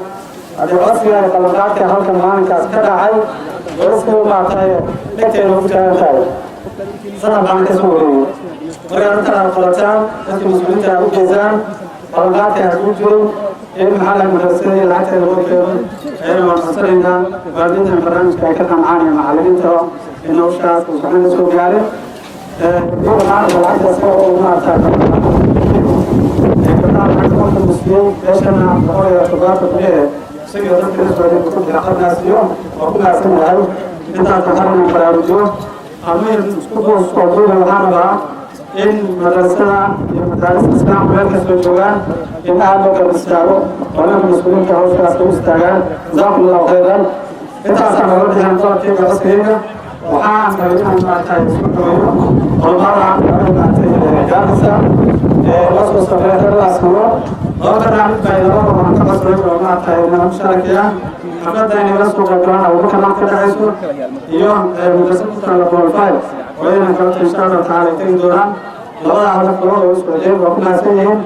K: هذا أصلي بلدات كهذا مالكاس كذا عاي ورسمه ما تاي لكن هو كذا تاي سنة بعد سوري مرة ترى خلاصان لكن مسؤولين كانوا جزان بلدات كهذا يجوا إيه محل المدرسة العكس الوقت إيه مصرنا بعدين البرامج كأكثر معاني معلمين ترى إنه شاط وسبحان الله سبحانه يقول معنا العكس هو ما تعرف كنا نحكم المسلمين ليش أنا بقول يا شباب إيه سيجي هذا بالنسبة لي بكون أخذنا اليوم وكنا سنة هاي إنت تحرنا برامجون أمير سكوبو سكوبو وحنا إن مدرسنا مدارس الإسلام مركز الجوان إن أهل كريستيانو ولا مسؤولين كهوش كريستيان جزاكم الله خيرا إنت أصلا ولد عن طرف كيف أسكينا وحان كريم ما تايسكوا والله عن ما تايجالسا وصل سفرة الأسبوع وقدر عن بينهم وعن تقصير وما تاينا مشاركين حفظ ديني رسول قدران أو بكرة كذا عيسو يوم مدرسة على بولفايل وين كنت إن شاء الله تعالى تيجوران لو هذا كله يسوي جيب وكنا سيهم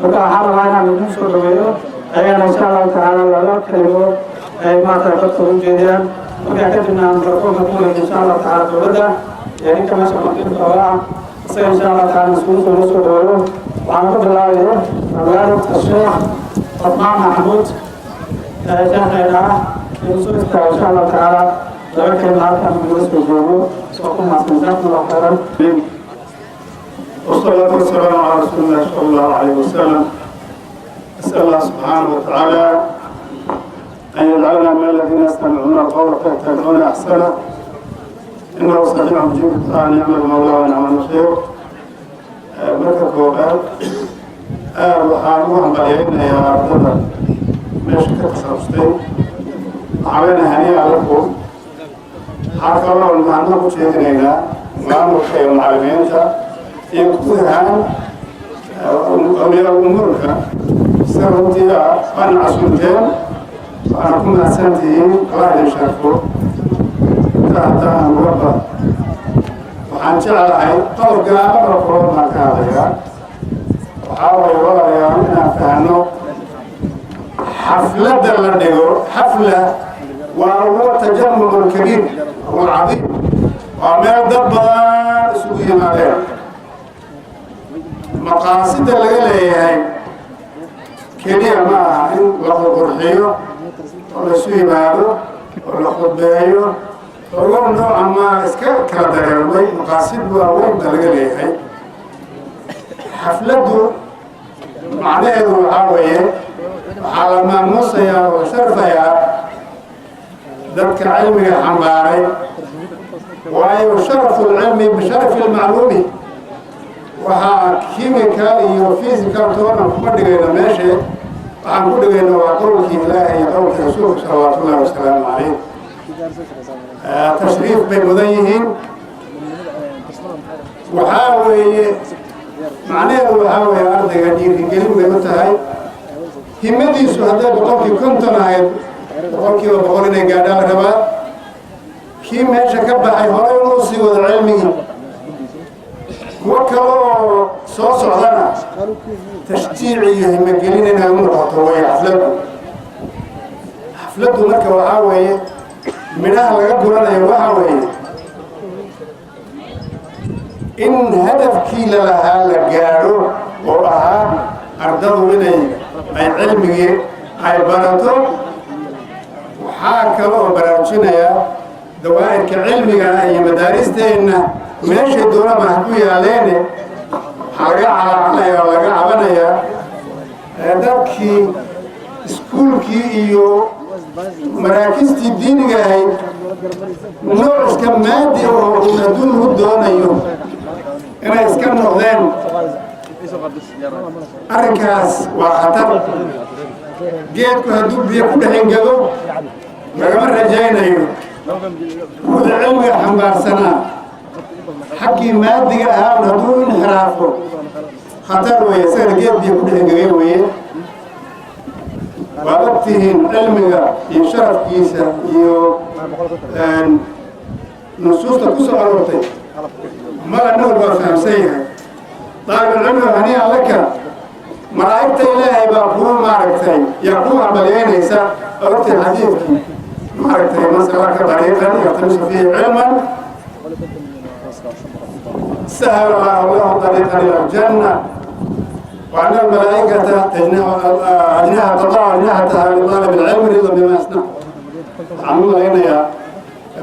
K: وكا حرم أنا من نسور ويو أيها إن شاء الله تعالى لا كلمة أي ما تقصرون جديا وكأكدنا أن نقول مقولة إن شاء الله تعالى تولد يعني كما شاء الله إن شاء الله تعالى نسور ويو وعن قبل الله يوم أولاد الشيخ فطمان محمود شيخنا يوسف إن شاء الله تعالى لكن هذا من نسور ويو سوكم جزاكم الله خيرا
J: والصلاة والسلام على رسول الله صلى الله عليه وسلم أسأل الله سبحانه وتعالى أن يجعلنا من الذين يستمعون القول فيتبعون أحسنه إنه سميع مجيب الدعاء نعم المولى ونعم النصير مركب وقال وحانوها مليئين يا أرضنا مشكلة خمسين عملنا هنيئا لكم حتى الله المعنى مجيدنا ما مخير العالمين يكتبها أولياء أمورك سرطيا أن عسلتين
K: وأنا كنا سنتين الله يشرفه تحت مربى وحان جعلها قول قابل وقول ما كان وحاول ولا يومنا فهنو حفلة لديو حفلة وهو تجمع كبير والعظيم وعمل دبار سوية عليه مقاصد اللي هي كلية ما إن لحظة قرحية ولا سوي ماله ولا خطبية ولا نوع ما إسكال كلا مقاصد وأول اللي هي حفلته معناه وحاوية على ما نصيا وشرفيا ذلك علمي حماري وشرف العلم بشرف المعلوم وها كيميكال وفيزيكال تونا كما دغينا ماشي waxaan ku dhigayna waa qowlkii ilaahay iyo qowlka rasuulka salawaatullaahi wasalaamu calayh tashriif bay mudan yihiin waxaa weeye macnaheedu waxaa weeye ardayga dhiirigelin bay u tahay himadiisu hadday boqolkii konton ahayd boqolkiiba boqol inay gaadhaan la rabaa kii meesha ka baxay horay inuu sii wado cilmigii kuwo kaloo soo socdana tashjiic iyo himagelin inay u noqoto way xafladdu marka waxaa weeye midhaha laga guranayo waxaa weeye in hadafkii lalahaa la gaadho oo ahaa ardadu inay ay cilmigii ay barato waxaa kale oo baraarujinaya dawaa'irka cilmiga iyo madaaristeenna meeshay doonaba ha ku yaaleene waxaa laga cabanayaa dadkii iskuulkii iyo maraakistii diiniga ahayd nooc iska maadi oo uu adduun u doonayo inay iska noqdeen arrinkaas waa khatar geedku hadduu biyo ku dhex engego lagama rajaynayo ruuxii cilmiga xambaarsanaa xaggii maadiga ahaa hadduu inxiraafo khatar weeye isagana geed biyo ku dhex engegay weeye waad ogtihiin cilmiga iyo sharafkiisa iyo nusuusta ku soo aroortay mala nowr baa fahamsan yahay daalibulcilmiga hanii'a laka malaa'igta ilaahay baa kuu maaragtay yaa kuu hambalyeynaysa ogtay xadiidkii maaragtay masalaka dariiqan yaqtamisu fiihi cilman سهل الله له طريقا الى الجنه وان الملائكه اجنحه تضع اجنحتها لطالب العلم رضا بما يصنع عموما هنا يا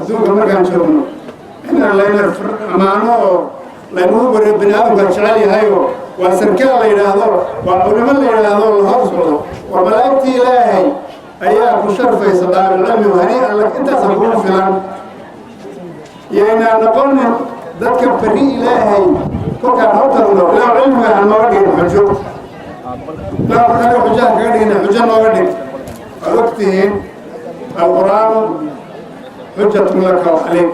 K: الزوج مركان شوفنا هنا لنا امانه لانه بني ادم كان شعالي هايو وسركان لا يراهدو وعلماء لا يراهدو الهرسو وملائكه الهي اياك شرف طالب العلم وهنيئا لك انت سبحان فلان يعني نقول dadka bari ilaahay kolkaan hortagno ilaa cilmiga aan nooga dhigin xujo ilaa kale xujaha kaga dhigina xujo nooga dhig waad ogtihiin alqur'aanu xujatun laka calayk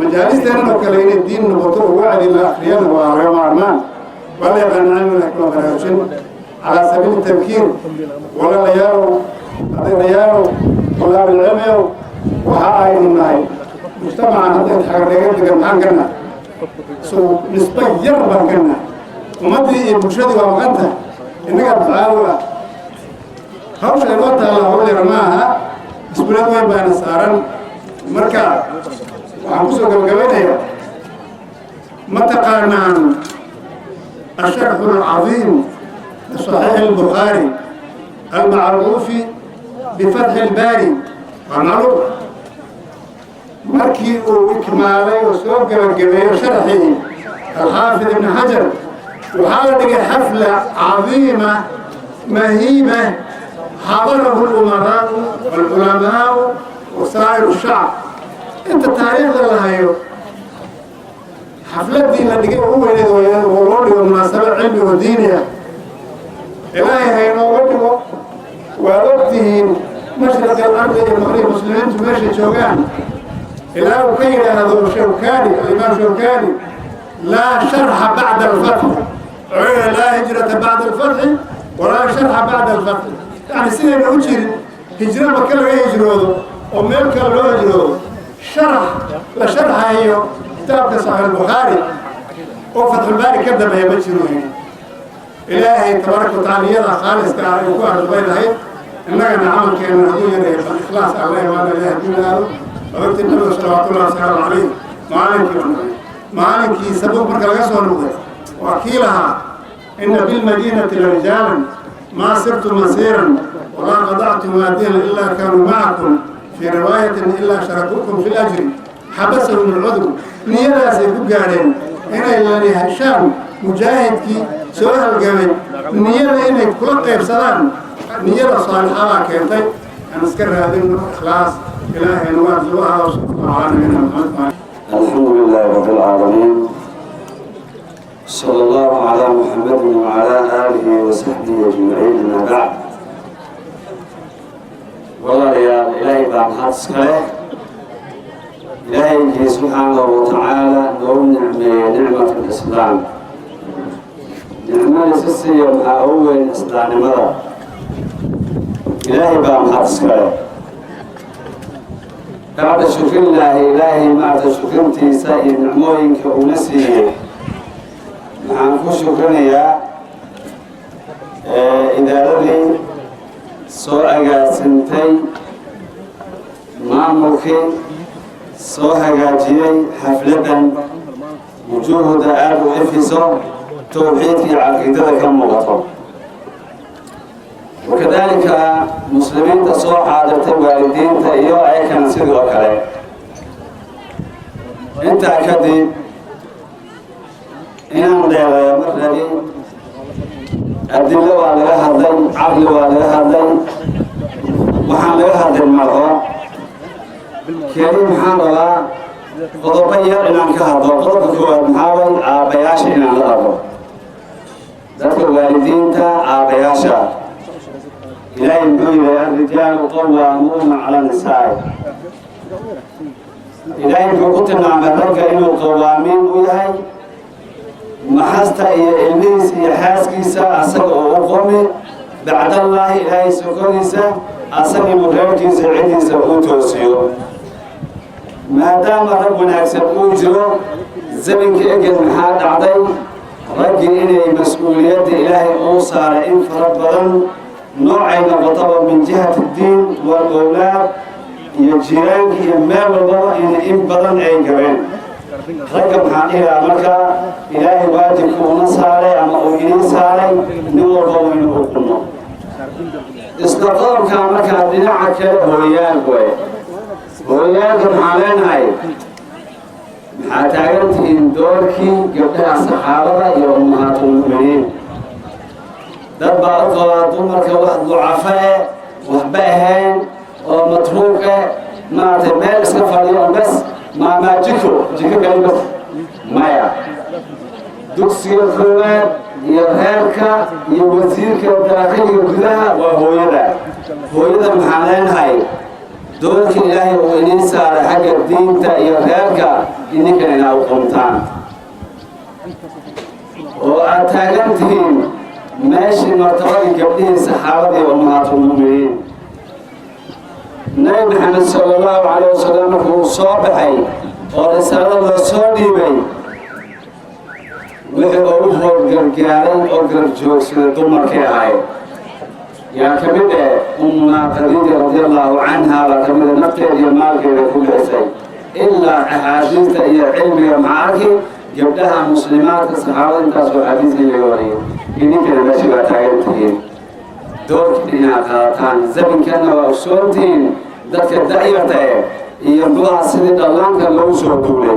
K: majaalisteena oo kale inay diin noqoto oo wacdi la akhriyana waa laga maarmaan waa la yaqaan cilmiga kama baraarujin calaa sabiili tadkiir walaalayaalow adeerayaalow walaabilcilmiyow waxa aynu nahay مجتمعا هذا الحرية بجمعان كنا سو نسبة يربا كنا ومدري المشهد ومغنتها إنك بتعاوى هوش الوقت على هول رماها اسمنا وين بين سارن مركا وعمسو قبلنا متقارنا الشرح العظيم لصحيح البخاري المعروف بفتح الباري ومعروف مركي وإكمالي وسوق الجبير شرحي الحافظ ابن حجر وحاول حفلة عظيمة مهيبة حضره الأمراء والعلماء وسائر الشعب انت تاريخ الله هيو حفلة دي اللي هو ولولي ومناسبة علمي ودينية إلهي هينو ودو ووقتهن مشرق الأرض المغرب المسلمين تمشي شوقان إله كير هذا شوكاني الإمام شوكاني لا شرح بعد الفتح لا هجرة بعد الفتح ولا شرح بعد الفتح
L: يعني سيدنا وجري هجرة مكة لغا هجرودو وميل كلا لو هجرودو شرح لا شرح هيو كتاب صحيح البخاري وفتح الباري كذا ما يبشروه إلهي تبارك وتعالى يدا خالص كان يكون البيت هاي إنك نعمل كأن نحن إخلاص الله وأنا إله دينه وقت النبي صلى الله عليه وسلم معلم كي سبب مركز غسول وكيلها إن بالمدينة لرجالا ما سرت مسيرا ولا قطعتم واديا إلا كانوا معكم في رواية إلا شاركوكم في الأجر حبسهم العذر نيلا سيكون قاعدين هنا اللي هشام مجاهد كي سؤال الجميل نيلا إنك كل قيب سلام نيلا صالحة كنتي أنا أذكر هذه الإخلاص إلهي نواز الله وسبحانه وتعالى.
C: الحمد لله رب العالمين صلى الله على محمد وعلى آله وصحبه أجمعين أما بعد. والله يا إلهي بأمهات سكره إلهي سبحانه وتعالى نوم نعمة الإسلام نعمة السيسية مع أول إسلام مرة إلهي بأمهات سكره بعد شكر الله إلهي ما تشكرتي سائر نعموين كأونسيه معانكو شكرني إذا الذي سوء سنتي معموكي سوء جاجي حفلة وجوه دعال وإفسو توحيد في عقيدة كم مغطى وكذلك مسلمين تصوح عادة والدين تأيو أي كان سيد وكالي انت أكدي إنام ديلا مرلبي الدلو على هذين عقل على هذين وحان لها المرأة كريم حان الله قضبية إنان كهضو قضبك هو المحاول عابياش إنان الأرض ذات الوالدين تا عابياشا إلهي محيي الرجال قوامون على النساء إلهي محيي مرك إنه قوامين وياي محاستا إلميس يحاسكيسا أساق وقومي بعد الله إلهي سكونيسا أساق مغيركيسا عديسا أوتوسيو ما دام ربنا أكسب أوجرو زمنك إجل محاد عضي رجي إلي مسؤوليات إلهي أوصار إن فربضا نوعين بطبع من جهة الدين والأولاد يجيران يمال والبابا إن بدن أي جبين رقم حقيقة مركا إلهي واجب كون ساري أما أوجين ساري نور بوين أقنو استقام كامركا ديناعك هويان كوي هويان كم حالين هاي حتعرفتين دوركي قبلها الصحابة يا أمهات المؤمنين دبا أقوى دمرك واحد ضعفاء وحباهين ومتروكة ما تمال سفر اليوم بس ما جيكو قال بس مايا دوكسي الخوات يغيرك يوزيرك الداخلي كلها وهو يدا محالين هاي دورك إلهي وإنين سار حق الدين تا يغيرك إنك لنا وقمتان وأتاقنتين ماشي مرتبط قبلين صحابة وأمهات المؤمنين نبي محمد صلى الله عليه وسلم هو صابحي ورسالة الله صديبي وحي أوفر قرقارين أقرب جوكس دمر كيهاي يا كبيرة أمنا خديجة رضي الله عنها وكبيرة نفتر يمال غير كل شيء إلا أحاديث هي علمية معك قبلها مسلمات الصحابة كسبوا حديث اليورين إني كنا ماشي تعيرتين دور كنا قاطان زمن كنا وأسولتين ذاك الدعيرة يبغى سيد الله كان لو سودولي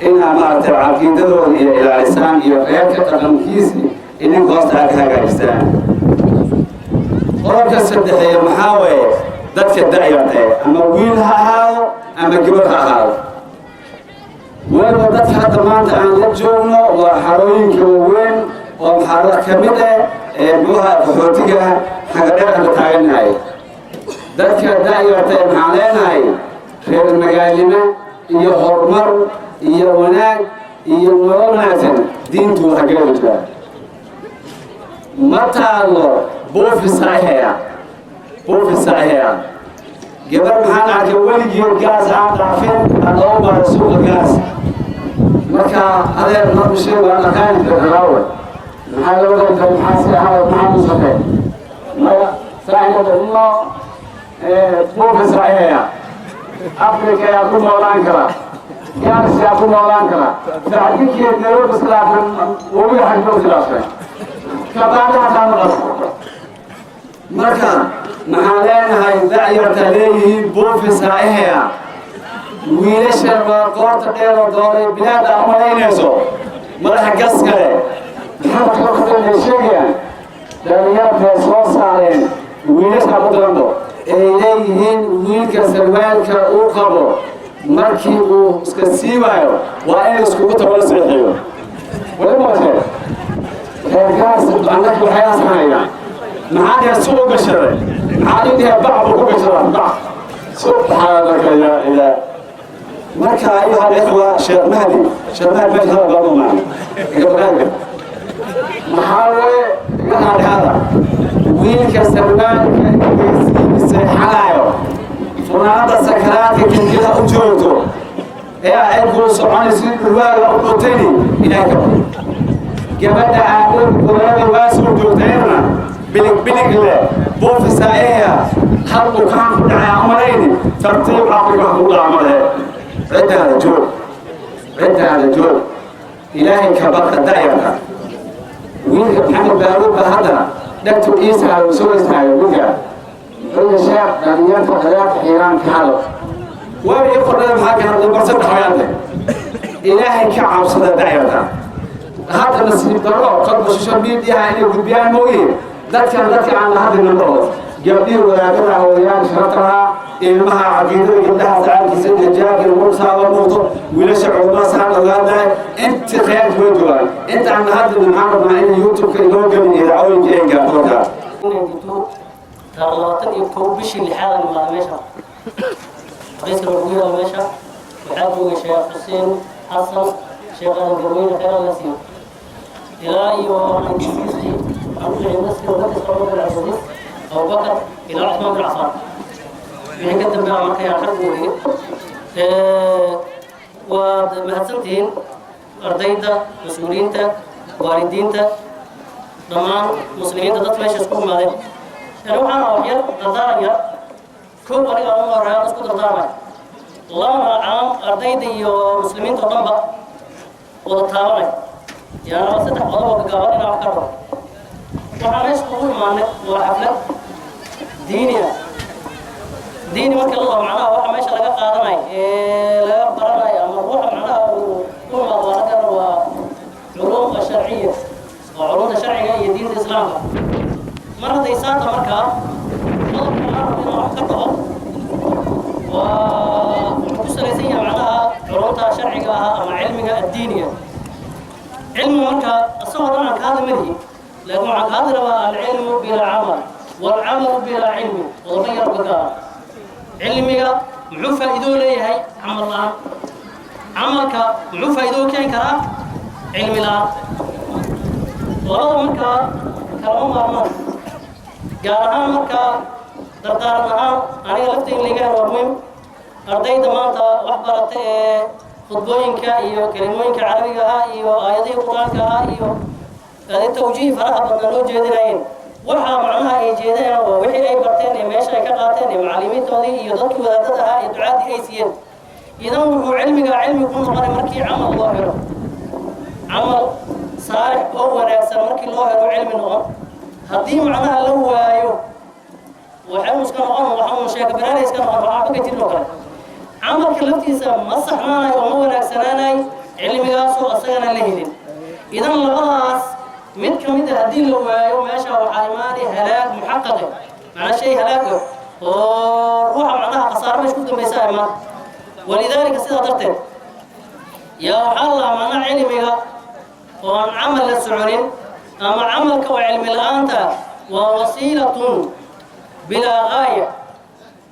C: إنها ما تعاقين دور إلى لسان يغيرك تغمكيسي إني قصد هكذا إنسان قرب السدحية محاوي ذاك الدعيرة أما ويلها هاو أما قبلها هاو وين ودت حتى ما أنت عن لجونا وحروين كوين ومحرك كمدة بوها بحوتيها حقدرها بتاعنا ذاتك دايرة معلناي خير المجالنا يهرمر يوناك ينورناتن دينتو حقيقتها متى الله بوفي صحيح
M: buufi saxiixan gabar maxaan arkay weligeed gaas aan dhaafin aan loo baaro suuqa gaas marka adeer marku sheego aan aqaani karnaawe maxaa loo leeyahay maxaa si ahaa maxaa musaqay maya saxiixada inno buufi saxiixan afrika yaa ku noolaan kara gaas yaa ku noolaan kara saxdiikeed nairobi islaafin webiga xagdoo khilaafay kabaadaha taamaqas marka maxaan leenahay dacyarta leeyihiin buufi saxiixaya wiilasha qoorta dheeroo dooray bilaad aa umalaynayso madaxa gas kale maxaa kalokadalay sheegayaan dhalinyartay soo saareen wiilasha ku daranbo ay leeyihiin wiilka sarwaalka uu qabo markii uu iska siiwaayo waa in iskugu tago la saxiixiyo walimase reerkaas annagu waxay asxanayaan maxaa dheer suuq gashaday maxaa dhindhiha bac buu ku gashadaa bac subxaanaka yaa ilaah marka ayuha alikhwa sheekh mahdi meesha hada baadu maa gabdhaanka maxaa weye ganaadhada wiilka sarwaalka seexanaayo funaanada sakaraadka gingida u joogto ee aydkuu soconayso dhulwaaga u dhutayni ilaah ka gabadha aadada kudalada waasoo joogtayna bilig leh buufi saaiya hal bukaan ku dhacay amalayni tartiib caqliga ku dhaamade ciddaada joog ilaahay ka barka da'yarka wiilka maxamed baaruud ba haddana dhagtu iisaayo soo istaayo wiilka muxuu sheekh dhalinyarta khalaafka xiiraan ka hado waa ii qordhada maxaa ka hadlay barsa dhaxoyaante ilaahay ka cabsada da'yarta hadda nasiib darro qadba social media inay gudbiyaan mooye dadkan aan la hadlin dhaho gabdhii wadaagada hooyaan sharaftaha ilmaha caqiidada gabdhaha sacaalkiisa jajaabka mursaada muuqdo wiilasha culumada saan ogaadahay inta khayrka way joogaan inta aan la hadlin maxaan rabnaa in youtube-ka inoo gelin iyo dacwooyinka ay gaarto markaa
N: labaatan iyo kow bishii lixaad aan imaada meesha raiiska ruguyada meesha waxaa joogay sheekh xuseen xasan sheekh aadan garweyne khayra la siiyo ilaa iyo nagisiisii abdulciidaskii wadadka abubakar cabdicasiis abubakar ilaa cusmaan bin cafaan wixii ka dambeeya markayaan rag weeye waad mahadsantihiin ardayda mas-uuliyiinta waalidiinta dhammaan muslimiinta dadka meesha isku imaadeen waxaan waxyar dardaaraya kow aniga ugu horreeyaan isku dardaarmay labana caam ardayda iyo muslimiinta oo dhanba wada taabanay yaana saddex qodob oo gagaaban inaan wax ka rabo waxaan meesha ugu imaanay waa xaflad diini marka la wado macnaha waxa meesha laga qaadanay laga baranayo ama ruuxa macnaha uu ku imaado waa raggan waa culuum sharciya waa culumta sharciga iyo diinta islaamka mar hadday saata markaa qodobka aan rabo inaan wax ka dhaho waa wuxuu ku salaysan yahay macnaha culumta sharciga ah ama cilmiga addiiniga cilmiga marka asagoo dhan aan ka hadli malihi laakiin waxaan ka hadli rabaa alcilmu bilaa camal waalcamalu bilaa cilmi qodobo yar gagaa cilmiga muxuu faa'iidoo leeyahay camal la'aan camalka muxuu faa'iidoo keeni karaa cilmi la'aan labada markaa kalama maarmaan gaar ahaan markaa dardaaran ahaan aniga lafta in laga helo waa muhim ardayda maanta wax barata ee khudbooyinka iyo kelimooyinka carabiga ah iyo aayadihii qur-aanka ah iyo tawjiih faraha badan loo jeedinayeen waxaa macnaha ay jeedeen waa wixii ay barteen ee meesha ay ka qaateen ee macallimiintoodii iyo dadkii wadaadada ahaa ee ducaadii ay siiyeen idan wuxuu cilmiga cilmi ku noqonay markii camal loo helo camal saalix oo wanaagsan markii loo helo cilmi noqon haddii macnaha la waayo waxay iska noqon waxaan sheeka banaanay iska noqon waxaa ka jirin oo kale camalka laftiisa ma saxnaanayo oo ma wanaagsanaanayo cilmigaasoo asagana la helin idan labadaas mid ka mid ah haddii la waayo meesha waxaa imaanay halaag muxaqaqe macnaa shay halaaga oo ruuxa macnaha khasaaro meesha ku dambaysaa imaan walidaalika sidaa darteed yaa waxaa la lahaa macnaha cilmiga oo aan camal la soconin ama camalka oo cilmi la-aanta waa wasiilatun bilaa gaaya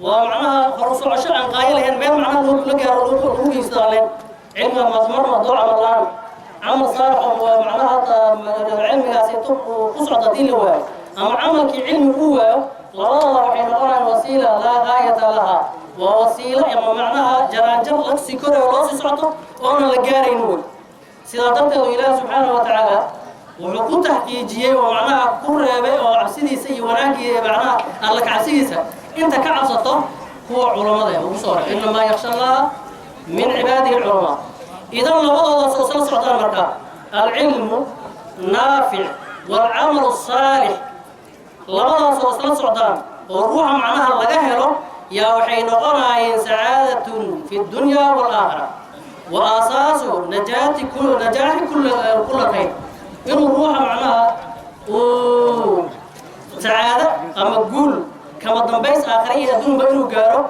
N: waa macnaha horu socosho aan qaayo lahayn meel macnaha la gaaro lagu giistaalen cilmiga madmar madoo camal la-aan عمل صالح ومعناها علمي سيطوق قصعة دين لواي أما عمل كي علمي هو labadooda waxay noqonayaan wasiila laa gaayata lahaa waa wasiilo ama macnaha jaraanjar la sii korayo loo sii socdo oona la gaarayn wey sidaa darteedu ilaahi subxaanahu wa tacaala wuxuu ku taxqiijiyey oo macnaha ku reebay oo cabsidiisa iyo wanaagii macnaha alla kacabsigiisa inta ka cabsato kuwa culamada ugu soo horay inamaa yaksha allaha min cibaadihi alculamaa idan labadoodaas oo isla socdaan marka alcilmu naafic waalcamalu asaalix labadaas oo isla socdaan oo ruuxa macnaha laga helo yaa waxay noqonayeen sacaadatun fi dunya waalaakhira wa aasaasu najaaxi kulla khayr inuu ruuxa macnaha uu sacaado ama guul kama dambays aakhira iyo adduunba inuu gaaro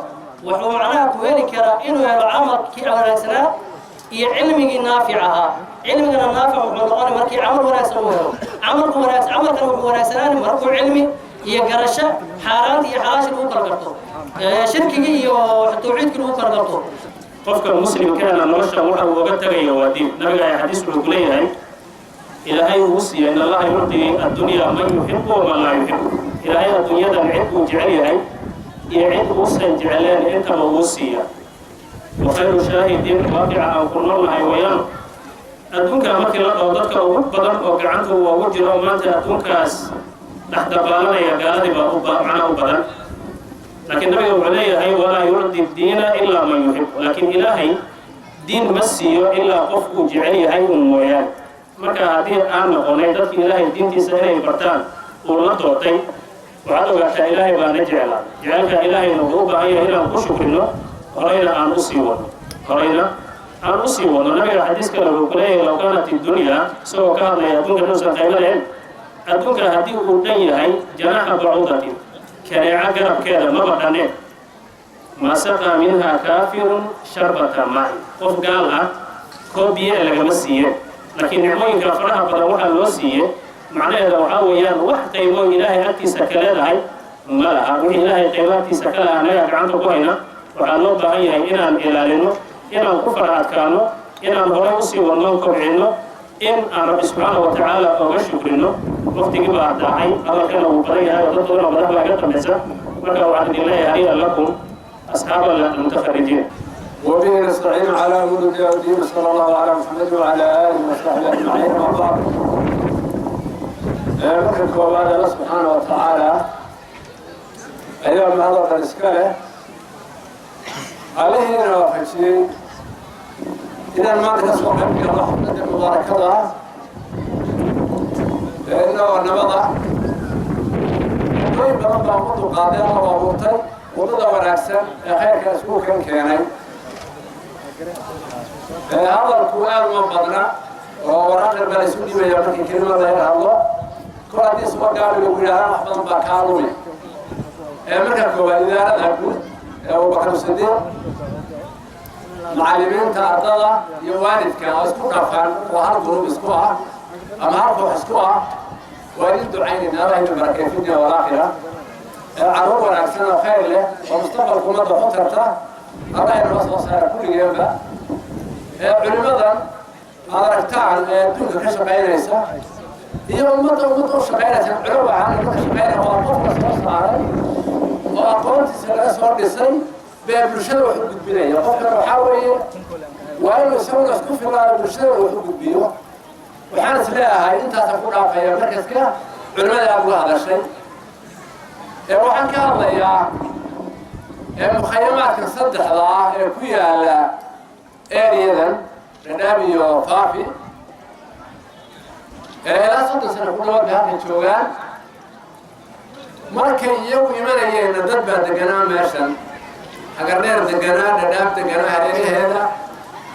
N: wuxuu macnaha ku heli karaa inuu helo camalkii wanaagsanaa iyo cilmigii naafic ahaa cilmigana naafic wuxuu noqonay markii camal wanaagsan uu helo camalkana wuxuu wanaagsanaani markuu cilmi iyo garasho xaaraanta iyo xalaasha lagu kala garto shirkigii iyo tawxiidkii lagu kala garto
O: qofka muslimkaana nolosha waxa uu uga tagayo waa diin nabiga ayaa xadiis wuxuu ku leeyahay ilaahay uu siiyay in allaha yucdi addunya man yuxibu waman laa yuxibu ilaahay adduunyadan cid uu jecel yahay iyo cid uusan jecleen intaba uu siiya wakhayru shaahidin waaqica aan ku noolnahay wayaan adduunka markii la dhaho dadka ugu badan oo gacanta uu ugu jiro maanta adduunkaas dhexdabaalanaya gaaladii baa macnaha u badan laakiin nabiga wuxuu leeyahay walaa yucdi diina ilaa man yuxib laakiin ilaahay diin ma siiyo ilaa qof uu jecel yahay un mooyaan marka haddii aan noqonay dadka ilaahay diintiisa inay bartaan uu la doortay waxaad ogaataa ilaahay baana jeclaa jecelka ilaahayna wuxuu u baahan yahay inaan ku shukrino horeyna aan u sii wadno nabiga xadiis kale wuxuu ku leeyahay low kaanat iddunya isagoo ka hadlaya adduunka inuusan qaylo lahayn adduunka haddii uu dhan yahay janaaxa bacuudatin kaneeca garabkeeda maba dhaneen ma saqaa minhaa kaafirun sharbata maci qof gaal ah koob biyo lagama siiye laakiin nicmooyinka faraha badan waxaa loo siiye macnaheeda waxaa weeyaan wax qaybo ilaahay agtiisa ka leedahay ma laha wixii ilaahay qaybo agtiisa ka laha annaga gacanta ku hayna waxaa loo baahan yahay inaan ilaalino inaan ku fara adkaano inaan horey usii wadno kobcino in aan rabbi subxaana wa tacaala oga shukrino waqtigii baa dhacay hadalkana wuu badan yahay oo dad badan oo madax baa ka dambaysa marka waxaan idin leeyahay hanii'an lakum asxaaba almutakharijiin
M: وبه نستعين على امور الدين صلى الله على محمد وعلى اله وصحبه اجمعين وبعد. marka koowaad alla subxaana wa tacaala ayaa mahadalkan iska leh alihiina waafajiyey inaan maanta ka soo qayb galno xafladda mubaarakada inagoo nabada wadooyin badan baan ku dulqaaday alla u abuurtay wadada wanaagsan ee khayrka iskuulkan keenay hadalku aad uma badna oo waraaqir baa isu dhibaya markii kelima laga hadlo kor haddii suba gaali lagu yidhaahdaa wax badan baa kaa lumi marka koowaad idaarada guud ee abubakar sadiiq macallimiinta ardada iyo waalidka oo isku dhafan oo hal gurub isku ah ama hal koox isku ah waa idin ducaynayna allah idin barakeeyo fi dunya walaakhira carruur wanaagsan oo khayr leh oo mustaqbalka ummadda waxu tarta allah inoo soo saara kulligeenba culimadan aad aragtaan ee adduunka ka shaqaynaysa iyo ummadda u shaqaynaysa culum ahaan ka shaqaynaya waa qofka soo saaray oo aqoontiisa laga soo dhisay bee bulshada wax u gudbinaya qofkan waxaa weeye waa inuu isaguna isku filaado bulshada wax u gudbiyo waxaan is leeyahay intaasaan ku dhaafaya markaska culimada aad uga hadashay waxaan ka hadlayaa mukhayamaadka saddexda ah ee ku yaala ereyadan dhadhaab iyo faafi ilaa 30 sano ku dhawaad bay halkan joogaan markay iyagu imanayeenna dad baa deganaa meeshan agardheer deganaa dhadhaab deganaa hareeraheeda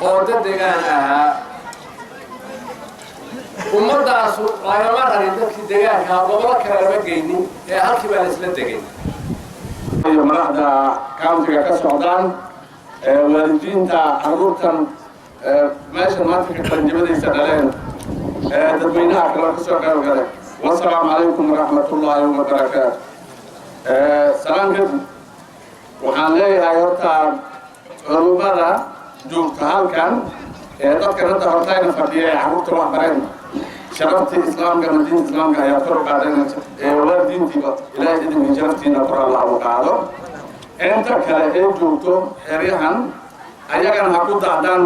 M: oo dad degaan ahaa ummaddaasu lagama rarin dadkii degaanka gobolo kale lama geynin ee halkii baa la isla degay
P: iyo madaxda countiga ka socdaan waalidiinta carruurtan meesha maanta ka qalinjabadiisa dhaleen dadweynaha kale ka soo qayb galay wasalaamu calaykum waraxmatullaahi wabarakaatu salaan kadib waxaan leeyahay horta culummada joogta halkan dadkan hadda hortayna fadhiya ee carruurta wax bareen شرفتي إسلام كما دين إسلام كأي أفكار بعدين ولا دين تبا إلى إذن شرفتي نقرأ الله وقاله أنت كأيجوتو إريحان أيها هكذا دادان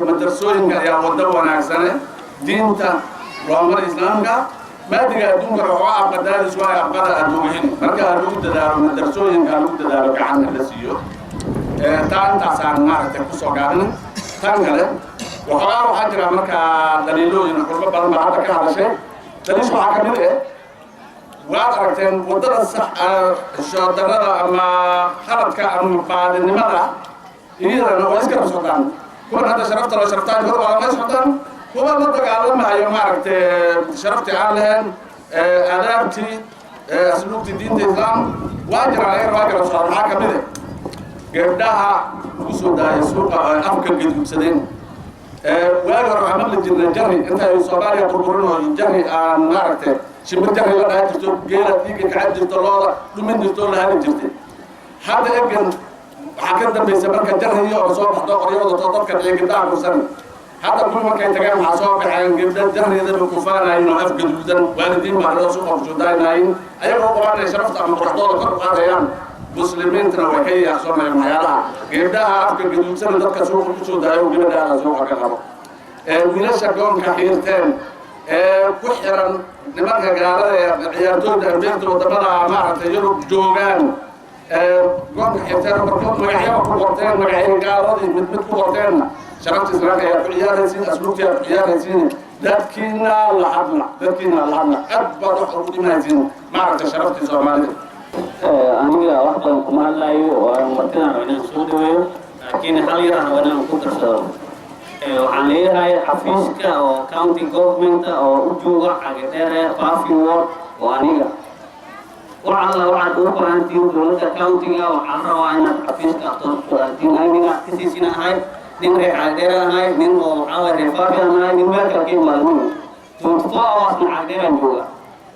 P: مدرسوين كأي ودوا ناكسنة دين تا رامر إسلام كا ما تيجي أدون كرهوا أبدا شوية أبدا أدوهين مركا أدون تدارو مدرسوين كأدون تدارو كعان الدسيو تان تاسان ما تكسو كان تان كله وخلاص حاجة مركا دليلو ينقول بقى ما هذا كهذا شيء دليل شو حكمه إيه وأكرتين ودرس الشاطرة أما خلط كأم بعد النمرة إذا أنا واسكر السلطان كون هذا شرفت ولا شرفتان هو ما السلطان هو ما تقال ما يوم عرفت شرفت عالين أدابتي أسلوب الدين الإسلام واجر عليه واجر الصلاة حكمه قبلها وسودا يسوق أفكار جد مسدين واجر عمل الجنة جري أنت يصابني قبورنا جري نارته شمر جري لا هتجتو جيل فيك كعد الطلالة لمن الطلالة هذه جرتي هذا ابن حكمت بسبب جري يوم صوب حتى قريبا تطبق اللي قدام كسر هذا كل ما كان تجمع مع صوب عن قبل جري ذا بكفار إنه أفقد جدا والدين مع الرسول موجودين هين أيوة قبل شرفت عم تحضر كل قارئان مسلمين تنوعي أصلا من المياه قبلها أفكر بدون سنة ذكر سوق الكسود هاي وقبلها على سوق كهرباء من الشقون كحيرتين كحرا نمرك قال عيادود البيت وتبرع معرفة يروب جوغان قوم كحيرتين وبركض مقاحية وقوتين مقاحية قارضي مثل قوتين شرفت إسراك يا قيار هسين أسلوك يا قيار هسين ذاتكينا لحظنا أكبر حروب من هسين معرفة شرفت إسرائيل
C: aniga wax badan kuma hadlayo waan markaan inaan soo dhaweeyo laakiin hal yar aan wadaan ku darsado waxaan leeyahay xafiiska oo county government oo u jooga Cagdheere Fafi Ward oo aniga waxaad u baahantiin dowladda county-ga waxaan rabaa inaad xafiiska aqoonsiin aniga kasiisina ahay nin reer Cagdheere ahay nin oo reer Fafi ahay nin meel kale ka imaadeen 24 hours Cagdheere jooga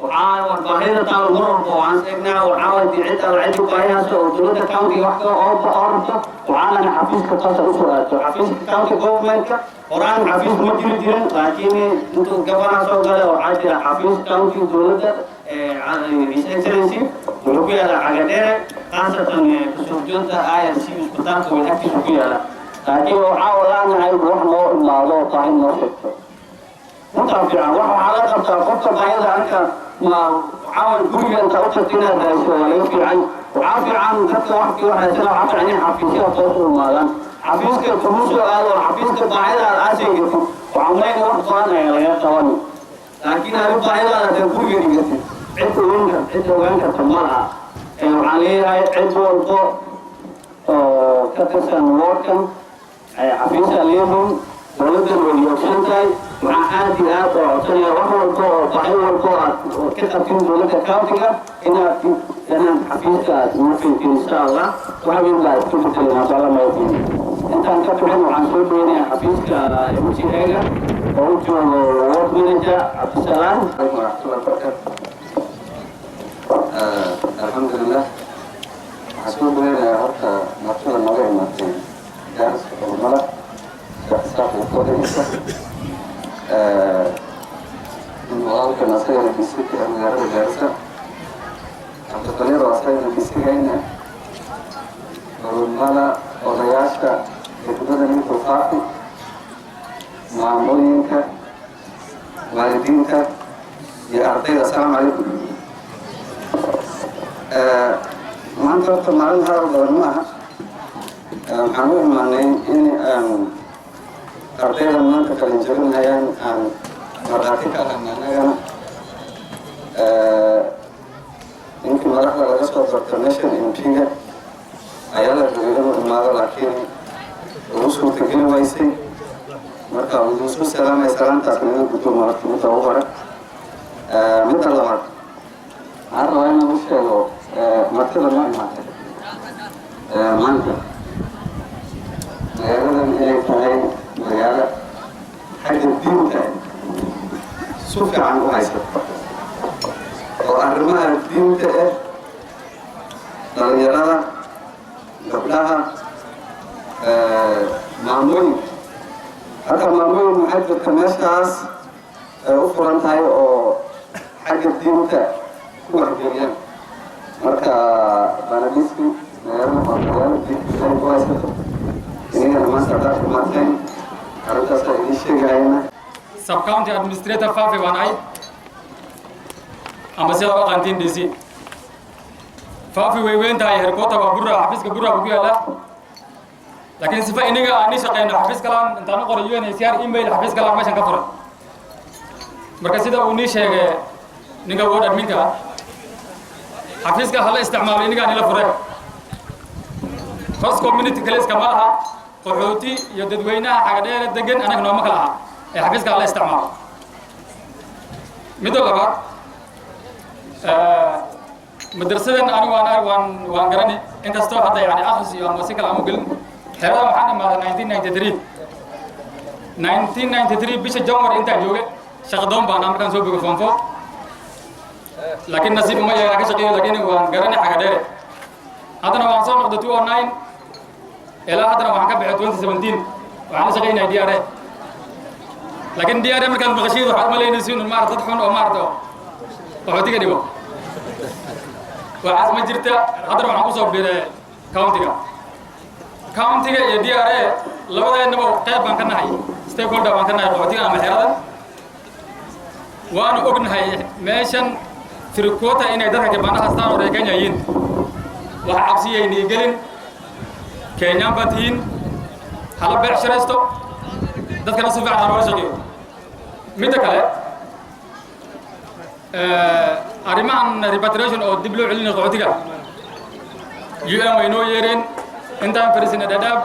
C: وعاون والباهية تاع المرور وعن سجنا وعاون دي عدة وعدة باهية ودولة كاونتي واحدة أوروبا وعاون حفيز كتاسة أسرة حفيز كاونتي جوفمنت وران حفيز مدير دين لكن أنتو جبنا سو قال وعاد حفيز كاونتي دولة إكسلنسي ولوكي على عقدير خاصة كسوجون تا IRC وسبتان كون أكتر وكي على لكن وعاون لنا هاي روح مو الموضوع طاين نصف متابعة وعلى قبضة قبضة بعيدة عنك ما عاون كل أنت أوصلتنا هذا الشيء في عن وعافي عن حتى واحد سنة وعافي عني حفيزي وتوصل المال حفيزك الفلوس هذا حفيزك بعيدة على الأسيج وعملين واحد صانع يا ثواني لكن هذا بعيدة على تنفوذ يجتي عدة وينك تمرها وعليها عدة والفوق كتسن ووركم حفيزها اليوم ولدن واليوشنتاي مع عادي هذا وعطني وحول القوة وطعيم القوة وكتبتين دولة كاوتيكا أنا حفيزك ممكن إن شاء الله وحبين الله يكتب كلمة الله ما يفيد أنت أنكتبين وعن كل بيني حفيزك يمشي هيجا ووجه وورد مانجا عبد السلام عليكم ورحمة الله وبركاته
Q: الحمد لله حسون بيني هرتا مرتبة نوعي مرتين دارس والملك استاف القدس المغالطة كان أصير البسيك أمير الجالسة عبد القليل أصير البسيك هنا والمالا وضياشة يقدر من توفاقي معمولينك والدينك يا أرضي السلام عليكم ما أنت وقت معلومها وضرمها محمود معنين إني أرضي لما أنت كالنجرون هيان مراتك أنا يمكن مرحلة لغسوة برتنشن إمتينها أيالا بغيرون الماغا لكن ورسكو تكين ويسي مركا ورسكو سلام يسلام تاكنين بطول مرات متوفرة مثل لمر عارف أنا مشكلة مرتبة ما مانتا مغيرة إليك هاي مغيرة حاجة الدين تاني سوفي عنه هايسة وأرمها الدين تاني مغيرة قبلها معمول حتى معمول محدد كماشاس u furan tahay oo xagga diinta ku waxgeliyaan marka banadiski magaalada diinta ku haysato inagana maanta haddaad kumaadteen arrintaasa idin sheegayana
R: sub-county administrator Fafi baan ahay amba sida u aqaantiin DC Fafi way weyn tahay herkoota waa burra xafiiska burra ku yaala laakiin sifa inaga aan shaqeyno xafiis kalaan intaan u qoray UNHCR email xafiis kalaan meeshan ka furan marka sida uu nii sheegay ninka ward adminka xafiiska hala isticmaalo inaga aan ila furay host community kale iska malaha qaxooti iyo dadweynaha xaga dheer degan anaga nooma kala aha ee xafiiska hala isticmaalo midda labaad madrasadan anigu waan garani inkastoo hadda yani akhris iyo ama si kale aan u gelin xerada waxaan imaaday 1993 bisha January intaan joogay shaqadoon baan markaan soo bogo form 4 laakiin nasiib uma yeelan ka shaqeeyo laakiin waan garani xaga dheer haddana waan soo noqday 2009 ilaa haddana waxaan ka baxay 2017 waxaan la shaqeynay DRA laakiin DRA markaan maqashiid waxaad malaynaysiin inuu maarad dad xun oo maarado qaxootiga dhibo waxaas ma jirta haddana waxaan ku soo biiray countiga iyo DRA labadeennaba qayb baan ka nahay stakeholder baan ka nahay qaxootiga ama xerada waanu ognahay meeshan firikoota inay dadka gabaanaha haystaan oo reer Kenya yihiin waxa cabsiyeynii gelin Kenyaan baa tihiin hala beecshiraysto dadkana si fiican loo shaqeeyo midda kale arrimahan repatriation oo dib loo celinayo qaxootiga UN way noo yeereen intaan fariisina Dadaab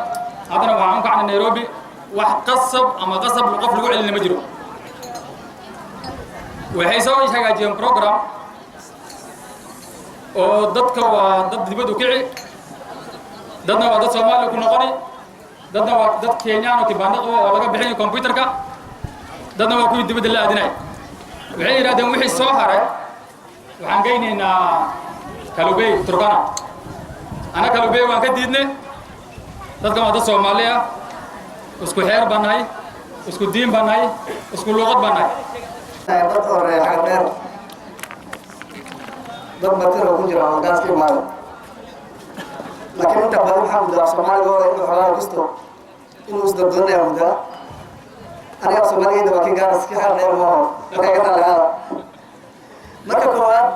R: haddana waxaan ku kacnay Nairobi wax qasab qof lagu celin ma jiro waxay soo hagaajiyeen program oo dadka waa dad dibadda u kici dadna waa dad Soomaali ku noqoni dadna waa dad Kenyaan oo kibanda oo laga bixinayo computerka dadna waa kuwii dibadda la aadinay waxay yiraahdeen wixii soo haray waxaan geynaynaa Kalubey Turkana ana Kalubey waan ka diidnay dadka waa dad Soomaali ah isku xeer baan nahay isku diin baan nahay isku luqad baan nahay
Q: dad oo reexan dheer dad batiro ku jira oo gaas ka imaada laakiin inta badan waxaa muddaa Soomaaliga oo inuu xogaa kisto inuu isdabdoonaya muddaa aniga Soomaaliyada waa kii gaas ka xal dheer maaho marka laga marka koowaad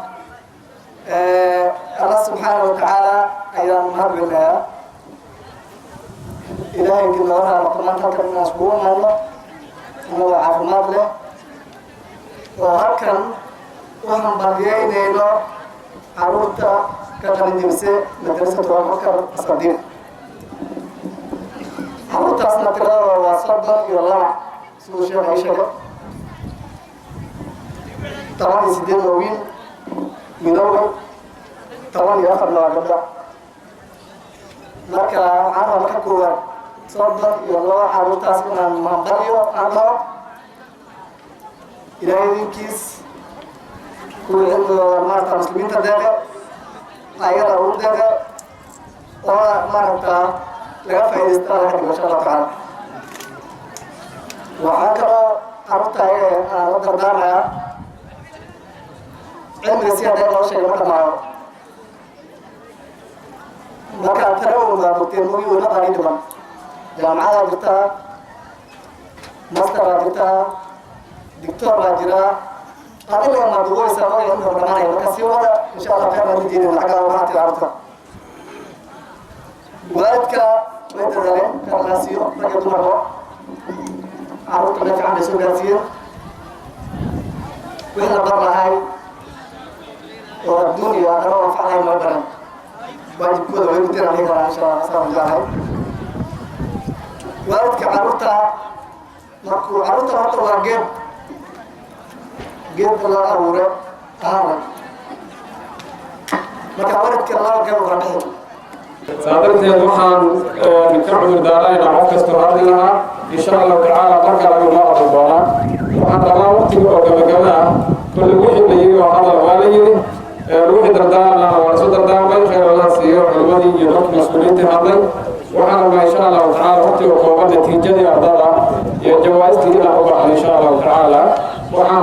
Q: Allah subhanahu wa ta'ala ayaan mahadcelinayaa ilaahay gilmaha maanta halkan inaan iskugu imaadno anagoo caafimaad leh oo halkan waxaan baadiyeynayno caruurta ka qalinjibise madrasatu Abubakar As-Sadiq caruurtaasna tiradooda waa 32 siduu sheekh ay sheegay 18 oo wiil midowga 14 waa gabdho marka waxaan rabaa ka koowaad 32 caruurtaas inaan mahadceliyo aan dhaho ilaahay idinkiis kuwii cilmigooda maarata muslimiinta deeqe ayada ugu deeqe oo maarata laga faa'iidaysta laga dhigo insha Allah tacaala waxaan kaloo caruurta aan la dardaarmayaa cilmiga si hadee loo sheego ma dhamaayo marka tarawda mugteen mugi wada qaali dhiban jaamacada jirtaa master jirtaa دكتور راجلا هذا اللي ما بقول سوى إنه رمانة بس يولا إن شاء الله كان مدير الحاجة وراحت عرضها وقتك وين تزالين كان ناسيو رجل مرة عرضت لك عن سوق ناسيو وين برا هاي والدنيا أنا وفعلها ما برا واجب كذا وين ترى عليها إن شاء الله صار جاهل وقتك عرضتها markuu caruurta horta waa geedka la abuure ahaana marka waradka laba geed waa dhexda
S: saadarteed waxaan ka cudur daaraynaa qof kastoo hadli lahaa insha allahu tacaala marka lagu noo aqri doonaa waxaan rabaa waqtiga oo gabagaba ah kulli wixii la yiri oo hadal waa la yiri wixii dardaarana waa isu dardaarmay khayr allah siiyo culimadii iyo dadka mas-uuliyiinta hadlay waxaan rabaa insha allahu tacaala waqtiga kooban natiijadii ardada iyo jawaastii inaan u baxno insha allahu tacaala waxaan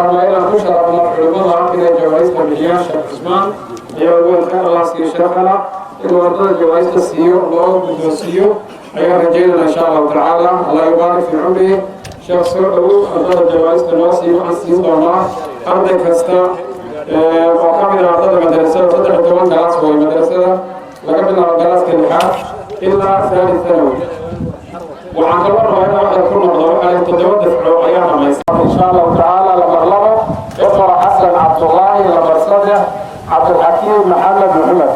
S: شيخنا الوردة جوائز السيو الله بالسيو أيها رجينا إن شاء الله تعالى الله يبارك في عمره شيخ سعود أرض جوائز الناصي عن سيو الله أرض كستا وكمل أرض المدرسة صدق دوان جلاس هو المدرسة لقبل جلاس كالحاج إلا ثالث ثانوي وعن كل مرة واحد يكون مرضى على تتودف أيام ما يصير إن شاء الله تعالى لمرلبه اقرأ حسن عبد الله لمرصده عبد الحكيم محمد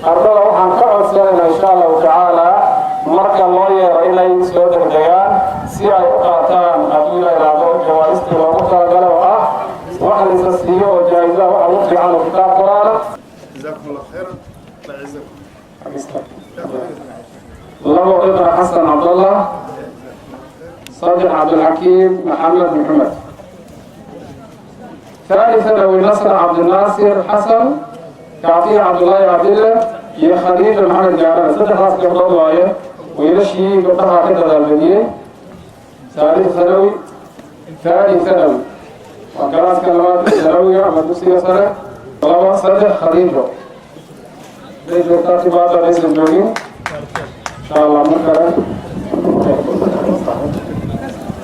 S: أرضنا وحن كعب سنة إن شاء الله تعالى مركز الله إلى سود الجيان سيا يقاتان أدوية إلى جوائز ومقطع قالوا وحن يسسيه وجائزة وحن يخفي عنه كتاب قرآن
L: جزاكم الله خيرا لا يعزكم
S: الله اقرأ حسن عبد الله صادق عبد الحكيم محمد ثالثا ثانوي نصر عبد الناصر حسن كعطية عبد الله عبد الله يا خديجة محمد جارة صدق راس قبضة وايه ويرشي قبضها كده البنية ثالث ثانوي وكلاس كلمات ثانوية مدرسية سنة طلبة صدق خديجة ليش بتاتي بعض رئيس الجوين إن شاء الله مكرم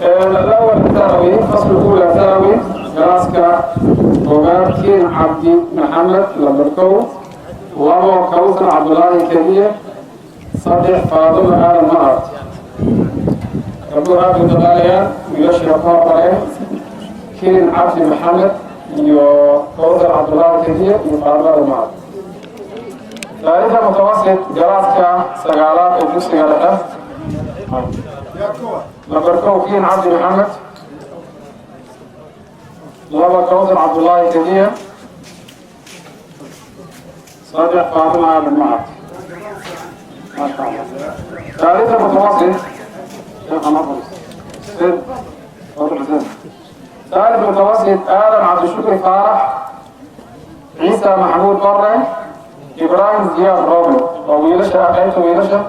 S: الأول ثانوي فصل الأولى ثانوي جلاسكا وماركين عبدي محمد لبركو وابو كوثر عبد الله كبير صديق فاطمة آل المعرض ربو رابط الغالية ويشرف فاطمة كين عبدي محمد كوثر عبد الله كبير وفاطمة المعرض ثالثا متوسط جلاسكا سقالات الجسر غلقة لبركو كين عبدي محمد لابا كوثر عبد الله كبير صادق فاطمة بن معد ما شاء الله ثالثا متوسط شيخ نظر سيد فاطمة حسين ثالث متوسط آدم عبد الشكر فارح عيسى محمود برة إبراهيم زياد روبن وويلشة أخيته ويلشة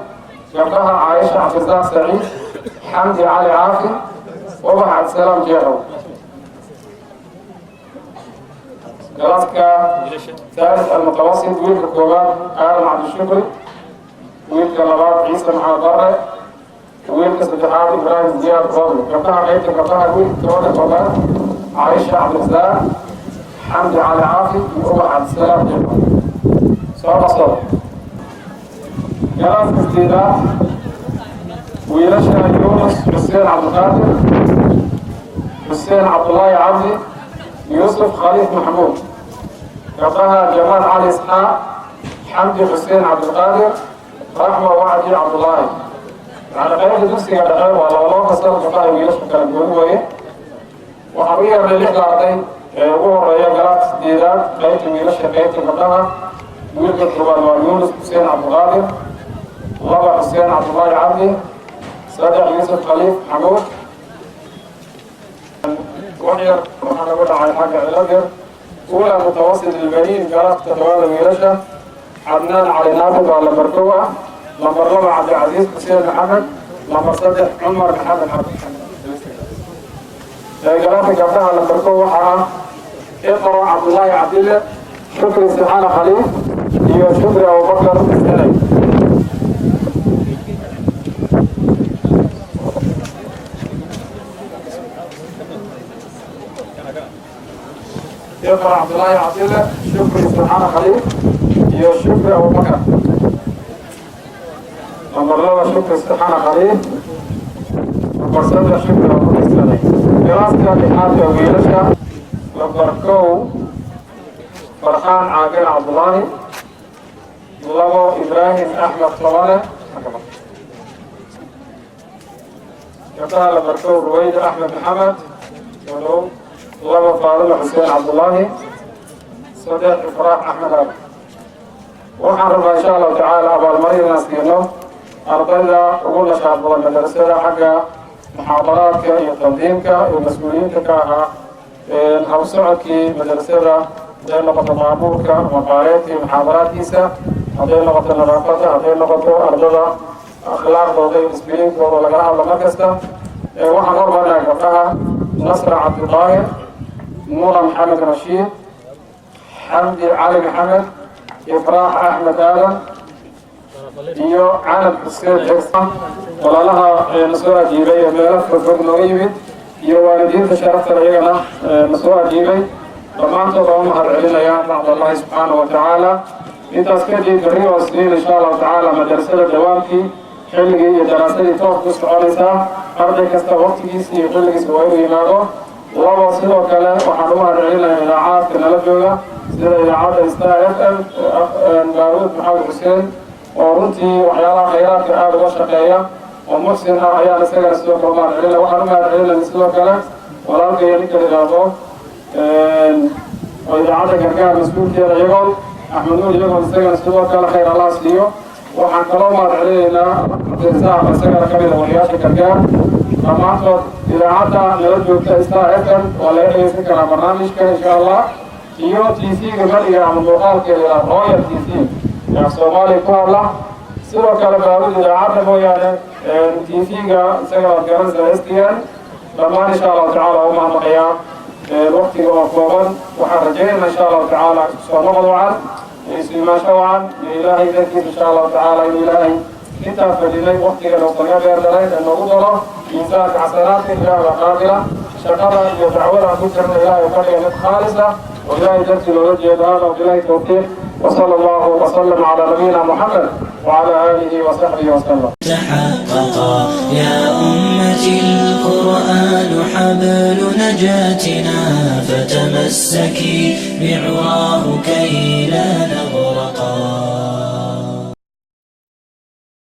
S: يبقاها عائشة عبد الرزاق سعيد حمدي علي عافي وبح عبد السلام جيرو جلاسكا ثالث المتوسط ويلك الكوبات آدم عبد الشكري ويلك اللبات عيسى محمد برة ويلك صدحات إبراهيم زياد روبن يبقاها غيرت يبقاها ويلك الكوبات عائشة عبد الرزاق حمدي علي عافي وبح عبد السلام جيرو صار جلاس استيداد ويرشا يونس حسين عبد القادر حسين عبد الله عبدي يوسف خليف محمود يقاها جمال علي اسحاق حمدي حسين عبد القادر رحمه وعدي عبد الله على غير الدرسي على غير والله فصل بقاي ويرشا كان جوه وحريه من الاحداثين وهو ريا جلاس استيداد بيت ويرشا بيت المقامه ويلك الكوبان يونس حسين عبد القادر الله حسين عبد الله عبدي صديق يوسف خليف حمود وحير وحنا نقول على حاجة علاجر أولى متوسط البنين جرات تتوالى ويرشة عدنان علي نافذ على مركوة لمر ربع عبد العزيز حسين محمد لمر صديق عمر محمد عبد جرات قبلها على مركوة حرام اقرأ عبد الله عبد الله شكري سبحانه خليف iyo shukri abubakar helay يقرأ عبد الله عطيلة شكري سبحانه خليل iyo shukri abubakar نمبر لبا شكري سبحانه خليل نمبر سبع شكري abubakar helay دراسة لحاجة ويلشة نمبر كو فرحان عاقل عبد الله لبو إبراهيم أحمد طوالة يقال بركو رويد أحمد محمد لبو فاضل حسين عبد الله صديق إفراح أحمد أبو وحرم إن شاء الله تعالى أبو المريض ناس كينو أرضينا أقول لك عبد الله المدرسة حق محاضراتك وتنظيمك ومسؤوليتك الهوسعك مدرسة هذه لغة معبورك ومقالاتي ومحاضراتيسا هذه لغة النظافة هذه لغة أرضها أخلاق وضعي مسبيلين وضع لقاها ولا مركزة وحن أربع لقاها نصر عبد الطاهر نورا محمد رشيد حمدي علي محمد إفراح أحمد آدم iyo caalam xuseen xirsan walaalaha nasoo ajiibay ee meelo fogfog nooga yimid iyo waalidiinta sharafta iyagana nasoo ajiibay dhammaantood waa u mahad celinaya bacd allahi subxaanahu wa tacaala intaas kadib berri oo isniin insha allahu tacaala madrasada dawaamkii xilligii iyo daraasadii toos ku soconaysaa arday kasta waqtigiisa iyo xilligiisa waa inuu yimaado labo sidoo kale waxaan u mahad celinayaa idaacaadka nala jooga sida idaacadda star FM daawud maxamed xuseen oo runtii waxyaalaha khayraadka aada uga shaqeeya oo muxsin ah ayaan isagana sidoo kale mahad celinaya waxaan u mahad celinaya sidoo kale walaalkaya ninka yidhaahdo oo idaacadda gargaar mas-uulkeeda iyagoon axmed nuur iyagoon isagana sidoo kale khayr allah siiyo waxaan kaloo mahad celinaynaa abdirasaaq isagana ka mid a wariyaasha gargaar dhammaantood idaacadda nala joogta star FM waa laga dhegeysan karaa barnaamijka insha allah iyo tv-ga maliga ama muuqaalkeeda royal tv yaa soomaaliya ku hadla sidoo kale baabud idaacadda mooyaane tv-ga isaga waad garanaysaa stn dhammaan insha allahu tacaala u mahadnaqayaa waqtiga oo kooban waxaan rajaynayna insha allahu tacaala soo noqod wacan iyo isliimaansho wacan iyo ilaahay darkiisa insha allahu tacaala inuu ilaahay intaa fadhinay waqtiga noosaga beer dhalay ee noogu dalo miisaanka xasanaadka ilaahay waa qaadila shaqada iyo dacwada aan ku jirna ilaahay ka dhiga mid khaalis ah oo ilaahay dartii loola jeedo hada bilahi tawfiiq وصلى الله وسلم على نبينا محمد وعلى آله وصحبه وسلم.
A: تحققا يا أمتي القرآن حبل نجاتنا فتمسكي بعراه كي لا نغفر